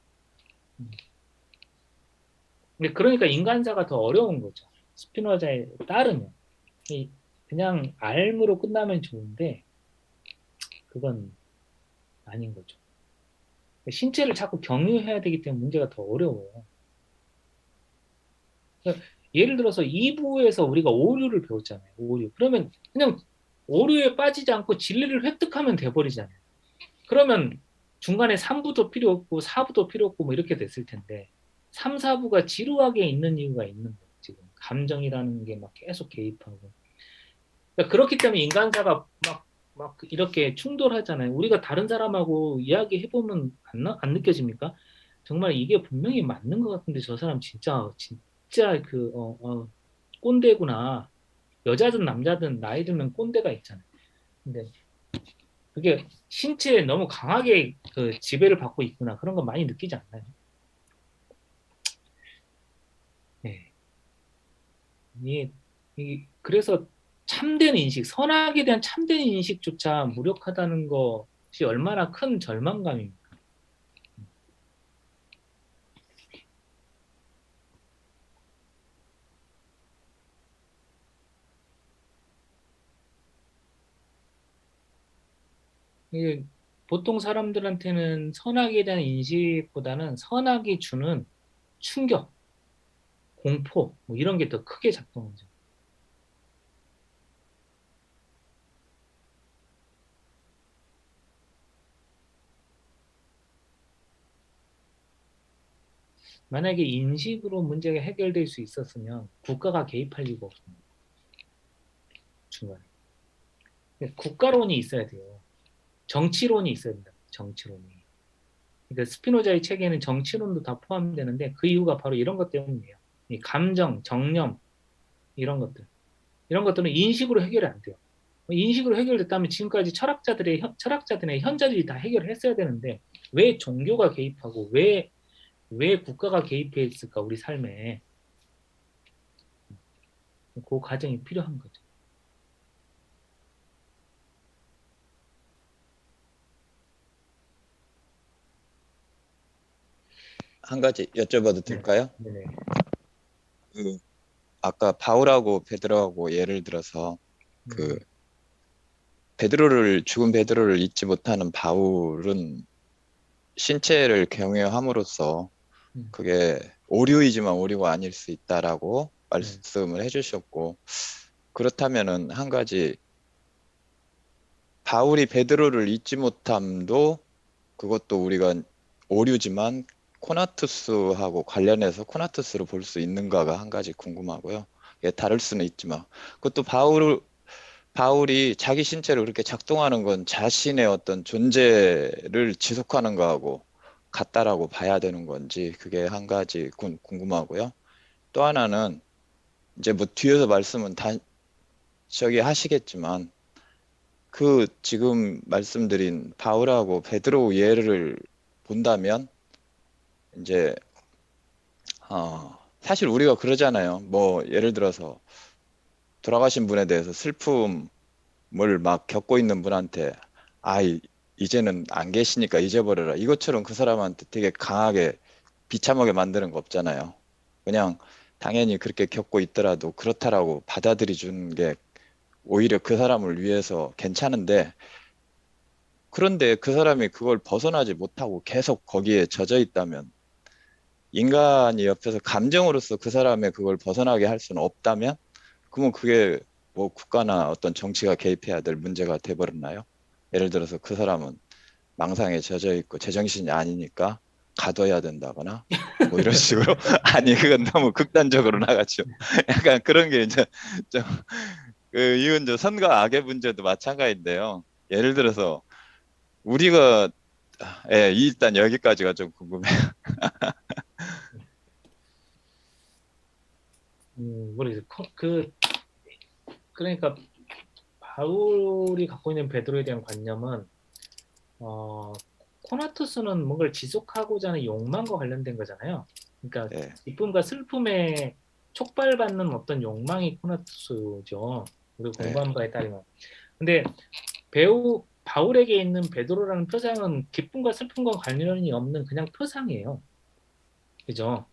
근데 그러니까 인간사가 더 어려운 거죠. 스피노자에 따르면 그냥 알므로 끝나면 좋은데 그건 아닌 거죠. 신체를 자꾸 경유해야 되기 때문에 문제가 더 어려워요. 그러니까 예를 들어서 2부에서 우리가 오류를 배웠잖아요. 오류. 그러면 그냥 오류에 빠지지 않고 진리를 획득하면 돼버리잖아요. 그러면 중간에 3부도 필요 없고 4부도 필요 없고 뭐 이렇게 됐을 텐데 3, 4부가 지루하게 있는 이유가 있는 거예요. 지금 감정이라는 게 막 계속 개입하고. 그러니까 그렇기 때문에 인간사가 막 이렇게 충돌하잖아요. 우리가 다른 사람하고 이야기해보면 안 느껴집니까? 정말 이게 분명히 맞는 것 같은데 저 사람 진짜 꼰대구나. 여자든 남자든 나이 들면 꼰대가 있잖아요. 근데 그게 신체에 너무 강하게 그 지배를 받고 있구나. 그런 거 많이 느끼지 않나요? 네. 그래서 참된 인식, 선악에 대한 참된 인식조차 무력하다는 것이 얼마나 큰 절망감입니까? 이게 보통 사람들한테는 선악에 대한 인식보다는 선악이 주는 충격, 공포, 뭐 이런 게 더 크게 작동하죠. 만약에 인식으로 문제가 해결될 수 있었으면 국가가 개입할 이유가 없습니다. 중간에. 국가론이 있어야 돼요. 정치론이 있어야 된다. 정치론이. 그러니까 스피노자의 책에는 정치론도 다 포함되는데 그 이유가 바로 이런 것 때문이에요. 이 감정, 정념 이런 것들. 이런 것들은 인식으로 해결이 안 돼요. 인식으로 해결됐다면 지금까지 철학자들의 현자들이 다 해결을 했어야 되는데 왜 종교가 개입하고 왜 국가가 개입해 있을까 우리 삶에 그 과정이 필요한 거죠. 한 가지 여쭤봐도 네, 될까요? 네, 그 아까 바울하고 베드로하고 예를 들어서 그 죽은 베드로를 잊지 못하는 바울은 신체를 경외함으로써 음, 그게 오류이지만 오류가 아닐 수 있다라고 네, 말씀을 해주셨고, 그렇다면은 한 가지, 바울이 베드로를 잊지 못함도 그것도 우리가 오류지만 코나투스하고 관련해서 코나투스로 볼 수 있는가가 한 가지 궁금하고요. 예, 다를 수는 있지만 그것도 바울이 자기 신체를 그렇게 작동하는 건 자신의 어떤 존재를 지속하는 거하고 같다라고 봐야 되는 건지, 그게 한 가지 궁금하고요. 또 하나는 이제 뭐 뒤에서 말씀은 다 저기 하시겠지만, 그 지금 말씀드린 바울하고 베드로 예를 본다면 이제 사실 우리가 그러잖아요. 뭐 예를 들어서 돌아가신 분에 대해서 슬픔을 막 겪고 있는 분한테 이제는 안 계시니까 잊어버려라. 이것처럼 그 사람한테 되게 강하게 비참하게 만드는 거 없잖아요. 그냥 당연히 그렇게 겪고 있더라도 그렇다라고 받아들여 주는 게 오히려 그 사람을 위해서 괜찮은데, 그런데 그 사람이 그걸 벗어나지 못하고 계속 거기에 젖어 있다면, 인간이 옆에서 감정으로서 그 사람의 그걸 벗어나게 할 수는 없다면, 그러면 그게 뭐 국가나 어떤 정치가 개입해야 될 문제가 돼버렸나요? 예를 들어서 그 사람은 망상에 젖어 있고 제정신이 아니니까 가둬야 된다거나 뭐 이런 식으로. 아니 그건 너무 극단적으로 나가죠. 약간 그런 게 이제 좀 이건 저 선과 악의 문제도 마찬가지인데요. 예를 들어서 우리가 일단 여기까지가 좀 궁금해요. 모르겠어요. 그러니까 바울이 갖고 있는 베드로에 대한 관념은 어, 코나투스는 뭔가를 지속하고자 하는 욕망과 관련된 거잖아요. 그러니까 예, 기쁨과 슬픔에 촉발받는 어떤 욕망이 코나투스죠. 우리 예, 공부한 바에 따르면. 근데 배우 바울에게 있는 베드로라는 표상은 기쁨과 슬픔과 관련이 없는 그냥 표상이에요. 그죠?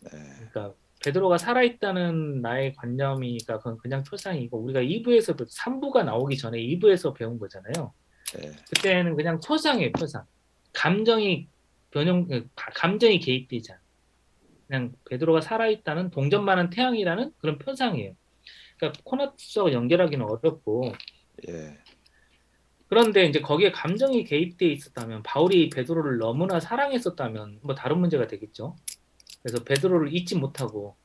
예, 그러니까 베드로가 살아있다는 나의 관념이니까 그건 그냥 표상이고 우리가 2부에서 3부가 나오기 전에 2부에서 배운 거잖아요. 예, 그때는 그냥 표상이에요, 표상. 감정이 감정이 개입되지 않아. 그냥 베드로가 살아있다는 동전만한 태양이라는 그런 표상이에요. 그러니까 코나투스하고 연결하기는 어렵고 예, 그런데 이제 거기에 감정이 개입돼 있었다면 바울이 베드로를 너무나 사랑했었다면 뭐 다른 문제가 되겠죠. 그래서 베드로를 잊지 못하고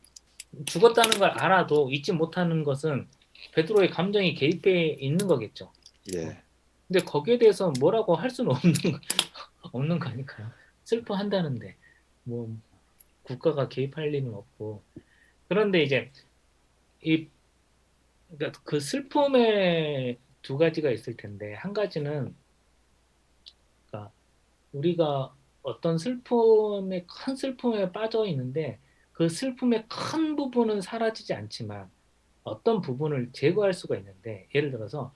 죽었다는 걸 알아도 잊지 못하는 것은 베드로의 감정이 개입해 있는 거겠죠. 예, 근데 거기에 대해서 뭐라고 할 수는 없는 없는 거니까요. 슬퍼한다는데 뭐 국가가 개입할 리는 없고. 그런데 이제 이 그러니까 그 슬픔에 두 가지가 있을 텐데 한 가지는 그러니까 우리가 어떤 슬픔에 큰 슬픔에 빠져 있는데 그 슬픔의 큰 부분은 사라지지 않지만 어떤 부분을 제거할 수가 있는데 예를 들어서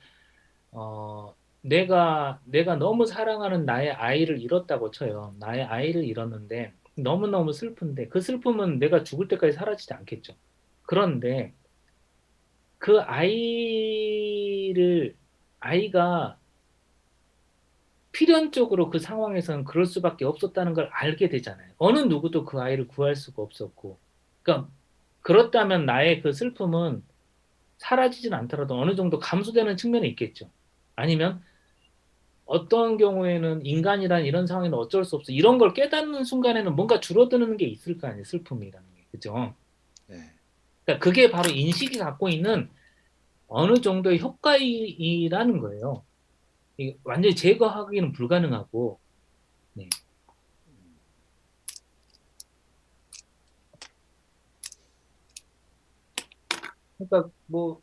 내가 너무 사랑하는 나의 아이를 잃었다고 쳐요. 나의 아이를 잃었는데 너무너무 슬픈데 그 슬픔은 내가 죽을 때까지 사라지지 않겠죠. 그런데 그 아이가 필연적으로 그 상황에서는 그럴 수밖에 없었다는 걸 알게 되잖아요. 어느 누구도 그 아이를 구할 수가 없었고. 그러니까 그렇다면 나의 그 슬픔은 사라지진 않더라도 어느 정도 감소되는 측면이 있겠죠. 아니면 어떤 경우에는 인간이란 이런 상황에는 어쩔 수 없어. 이런 걸 깨닫는 순간에는 뭔가 줄어드는 게 있을 거 아니에요. 슬픔이라는 게. 그죠? 예. 그러니까 그게 바로 인식이 갖고 있는 어느 정도의 효과이라는 거예요. 완전히 제거하기는 불가능하고. 네. 그러니까 뭐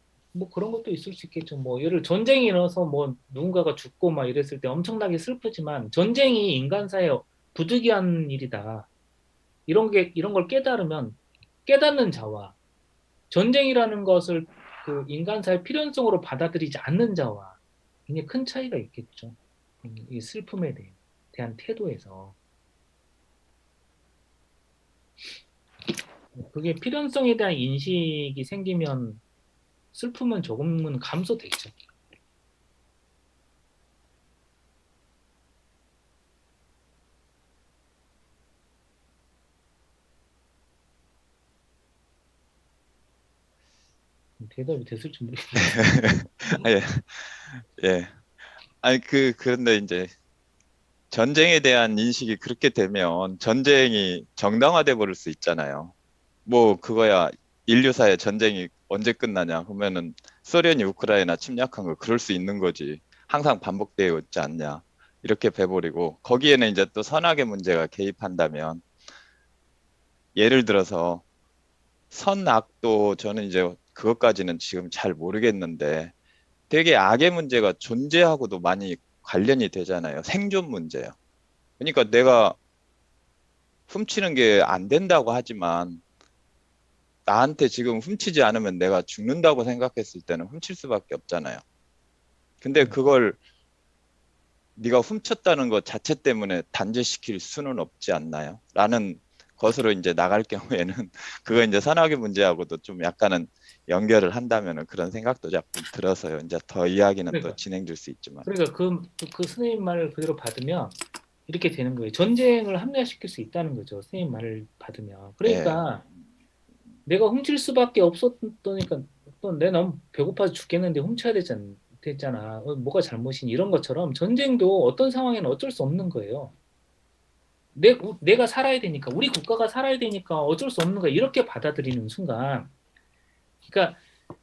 그런 것도 있을 수 있겠죠. 뭐 예를 전쟁이 일어나서 뭐 누군가가 죽고 막 이랬을 때 엄청나게 슬프지만 전쟁이 인간사에 부득이한 일이다. 이런 걸 깨달으면 깨닫는 자와 전쟁이라는 것을 그 인간사의 필연성으로 받아들이지 않는 자와 굉장히 큰 차이가 있겠죠. 이 슬픔에 대한 태도에서 그게 필연성에 대한 인식이 생기면 슬픔은 조금은 감소되죠. 대답이 됐을지 모르겠는데. 예, 예. 아니 그런데 이제 전쟁에 대한 인식이 그렇게 되면 전쟁이 정당화돼 버릴 수 있잖아요. 뭐 그거야, 인류사의 전쟁이 언제 끝나냐 그러면은 소련이 우크라이나 침략한 거 그럴 수 있는 거지. 항상 반복되어 있지 않냐. 이렇게 돼버리고 거기에는 이제 또 선악의 문제가 개입한다면, 예를 들어서 선악도 저는 이제 그것까지는 지금 잘 모르겠는데 되게 악의 문제가 존재하고도 많이 관련이 되잖아요. 생존 문제요. 그러니까 내가 훔치는 게 안 된다고 하지만 나한테 지금 훔치지 않으면 내가 죽는다고 생각했을 때는 훔칠 수밖에 없잖아요. 근데 그걸 네가 훔쳤다는 것 자체 때문에 단죄시킬 수는 없지 않나요? 라는 것으로 이제 나갈 경우에는 그거 이제 선악의 문제하고도 좀 약간은 연결을 한다면은 그런 생각도 자꾸 들어서요. 이제 더 이야기는 또 그러니까 진행될 수 있지만. 그러니까 그 선생님 말을 그대로 받으면 이렇게 되는 거예요. 전쟁을 합리화시킬 수 있다는 거죠. 선생님 말을 받으면. 예, 그러니까 내가 훔칠 수밖에 없었다니까 또 내 너무 배고파서 죽겠는데 훔쳐야 됐잖아. 뭐가 잘못이니 이런 것처럼 전쟁도 어떤 상황에는 어쩔 수 없는 거예요. 내가 살아야 되니까 우리 국가가 살아야 되니까 어쩔 수 없는 거야. 이렇게 받아들이는 순간 그러니까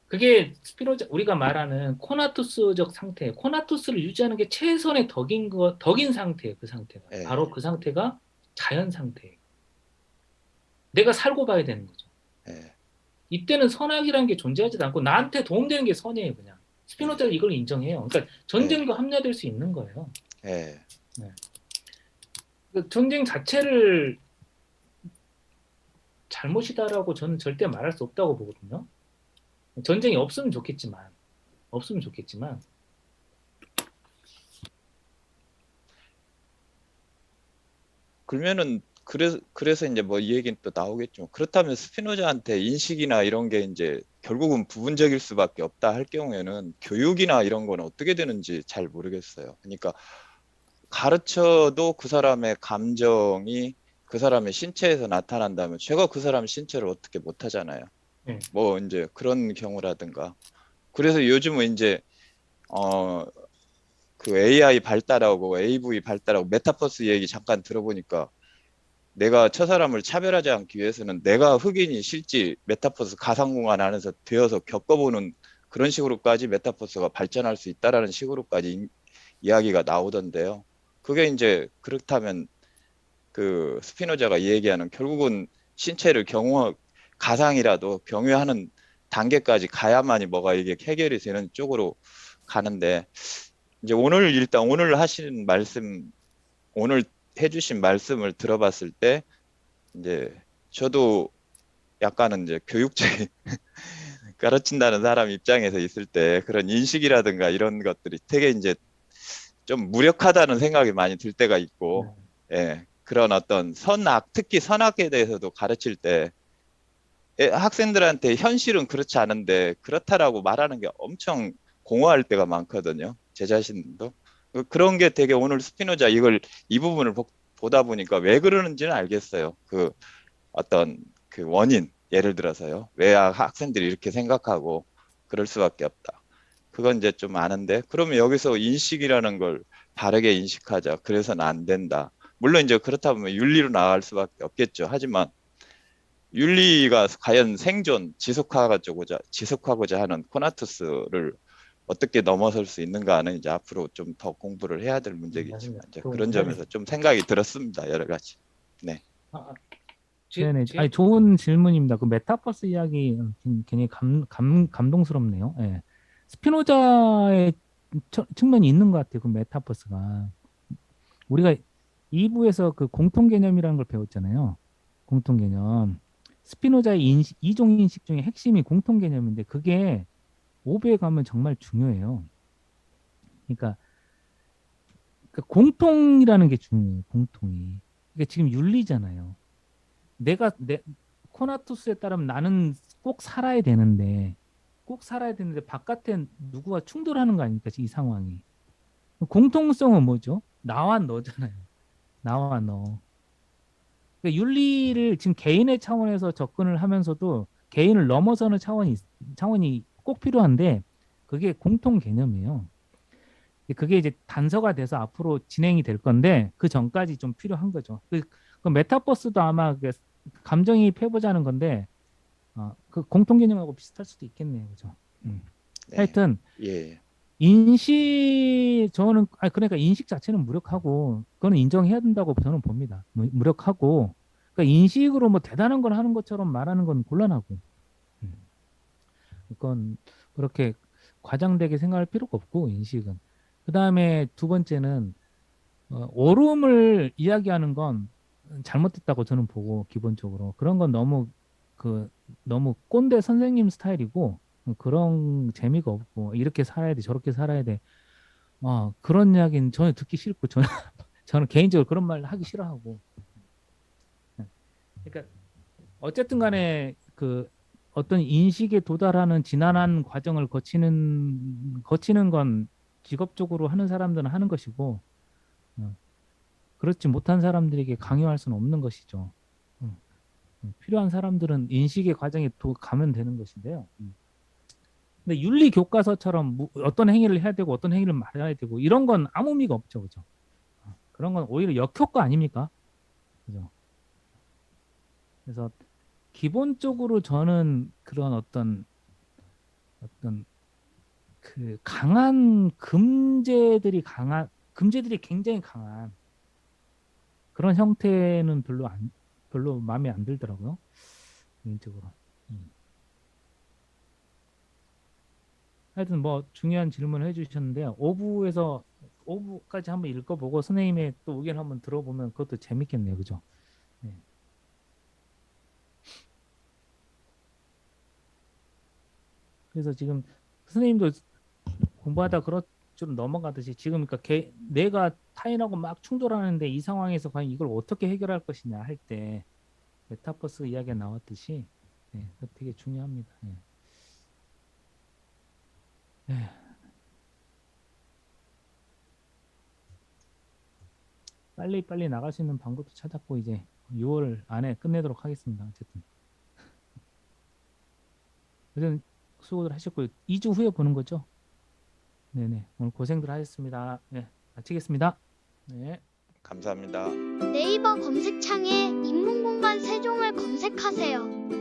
그게 스피노자 우리가 말하는 코나투스적 상태, 코나투스를 유지하는 게 최선의 덕인 상태예요. 그 상태가 바로 예, 그 상태가 자연 상태예요. 내가 살고 봐야 되는 거죠. 예, 이때는 선악이라는 게 존재하지도 않고 나한테 도움되는 게 선이에요, 그냥. 예, 스피노자는 이걸 인정해요. 그러니까 예, 전쟁도 합리화될 수 있는 거예요. 예. 네. 그 전쟁 자체를 잘못이다라고 저는 절대 말할 수 없다고 보거든요. 전쟁이 없으면 좋겠지만, 그러면은 그래서 이제 뭐 이 얘기는 또 나오겠죠. 그렇다면 스피노자한테 인식이나 이런 게 이제 결국은 부분적일 수밖에 없다 할 경우에는 교육이나 이런 건 어떻게 되는지 잘 모르겠어요. 그러니까 가르쳐도 그 사람의 감정이 그 사람의 신체에서 나타난다면 제가 그 사람 신체를 어떻게 못 하잖아요. 네. 뭐 이제 그런 경우라든가. 그래서 요즘은 이제 어 그 AI 발달하고 AV 발달하고 메타버스 얘기 잠깐 들어보니까 내가 저 사람을 차별하지 않기 위해서는 내가 흑인이 실제 메타버스 가상공간 안에서 되어서 겪어보는 그런 식으로까지 메타버스가 발전할 수 있다라는 식으로까지 이야기가 나오던데요. 그게 이제 그렇다면 그 스피노자가 얘기하는 결국은 신체를 가상이라도 경유하는 단계까지 가야만이 뭐가 이게 해결이 되는 쪽으로 가는데 이제 오늘 하신 말씀 오늘 해주신 말씀을 들어봤을 때 이제 저도 약간은 이제 교육적인 가르친다는 사람 입장에서 있을 때 그런 인식이라든가 이런 것들이 되게 이제 좀 무력하다는 생각이 많이 들 때가 네. 있고, 예, 그런 어떤 특히 선악에 대해서도 가르칠 때 학생들한테 현실은 그렇지 않은데 그렇다라고 말하는 게 엄청 공허할 때가 많거든요. 제 자신도. 그런 게 되게 오늘 스피노자 이 부분을 보다 보니까 왜 그러는지는 알겠어요. 그 어떤 그 원인, 예를 들어서요. 왜 학생들이 이렇게 생각하고 그럴 수밖에 없다. 그건 이제 좀 아는데, 그러면 여기서 인식이라는 걸 바르게 인식하자. 그래서는 안 된다. 물론 이제 그렇다 보면 윤리로 나갈 수밖에 없겠죠. 하지만 윤리가 과연 지속하고자 하는 코나투스를 어떻게 넘어설 수 있는가는 이제 앞으로 좀 더 공부를 해야 될 문제겠지만 맞습니다. 이제 그거 그런 해야 점에서 됩니다. 좀 생각이 들었습니다. 여러 가지. 네. 아, 아, 네네. 제 아니, 좋은 질문입니다. 그 메타버스 이야기 굉장히 감동스럽네요. 예. 스피노자의 측면이 있는 것 같아요. 그 메타버스가. 우리가 2부에서 그 공통 개념이라는 걸 배웠잖아요. 공통 개념. 스피노자의 이종 인식 중에 핵심이 공통 개념인데 그게 5부에 가면 정말 중요해요. 그러니까 공통이라는 게 중요해요. 공통이. 이게 지금 윤리잖아요. 내 코나투스에 따르면 나는 꼭 살아야 되는데 바깥에 누구와 충돌하는 거 아닙니까? 이 상황이. 공통성은 뭐죠? 나와 너잖아요. 나와 너. 그러니까 윤리를 지금 개인의 차원에서 접근을 하면서도 개인을 넘어서는 차원이 꼭 필요한데 그게 공통 개념이에요. 그게 이제 단서가 돼서 앞으로 진행이 될 건데 그 전까지 좀 필요한 거죠. 그 메타버스도 아마 감정이입해보자는 건데 그 공통 개념하고 비슷할 수도 있겠네요, 그죠? 네. 하여튼 예. 저는 그러니까 인식 자체는 무력하고 그거는 인정해야 된다고 저는 봅니다. 무력하고 그러니까 인식으로 뭐 대단한 걸 하는 것처럼 말하는 건 곤란하고 음, 그건 그렇게 과장되게 생각할 필요가 없고 인식은. 그 다음에 두 번째는 옳음을 이야기하는 건 잘못됐다고 저는 보고 기본적으로 그런 건 너무 그 너무 꼰대 선생님 스타일이고 그런 재미가 없고 이렇게 살아야 돼 저렇게 살아야 돼 그런 이야기는 전혀 듣기 싫고 저는 개인적으로 그런 말 하기 싫어하고 그러니까 어쨌든 간에 그 어떤 인식에 도달하는 지난한 과정을 거치는 건 직업적으로 하는 사람들은 하는 것이고 그렇지 못한 사람들에게 강요할 수는 없는 것이죠. 필요한 사람들은 인식의 과정에 가면 되는 것인데요. 근데 윤리 교과서처럼 어떤 행위를 해야 되고 어떤 행위를 말아야 되고 이런 건 아무 의미가 없죠, 그죠? 그런 건 오히려 역효과 아닙니까? 그죠? 그래서 기본적으로 저는 그런 어떤 그 강한 금제들이 굉장히 강한 그런 형태는 별로 마음에 안 들더라고요. 개인적으로. 하여튼 뭐 중요한 질문을 해주셨는데요. 5부까지 한번 읽어보고 선생님의 또 의견 한번 들어보면 그것도 재밌겠네요, 그죠? 네. 그래서 지금 선생님도 공부하다 좀 넘어가듯이 지금 그러니까 내가 타인하고 막 충돌하는데 이 상황에서 과연 이걸 어떻게 해결할 것이냐 할 때 메타버스 이야기가 나왔듯이 그거 되게 중요합니다. 빨리 나갈 수 있는 방법도 찾았고 이제 6월 안에 끝내도록 하겠습니다. 어쨌든 수고들 하셨고요. 2주 후에 보는 거죠? 네네. 오늘 고생들 하셨습니다. 네, 마치겠습니다. 네. 감사합니다. 네이버 검색창에 인문공간 세종을 검색하세요.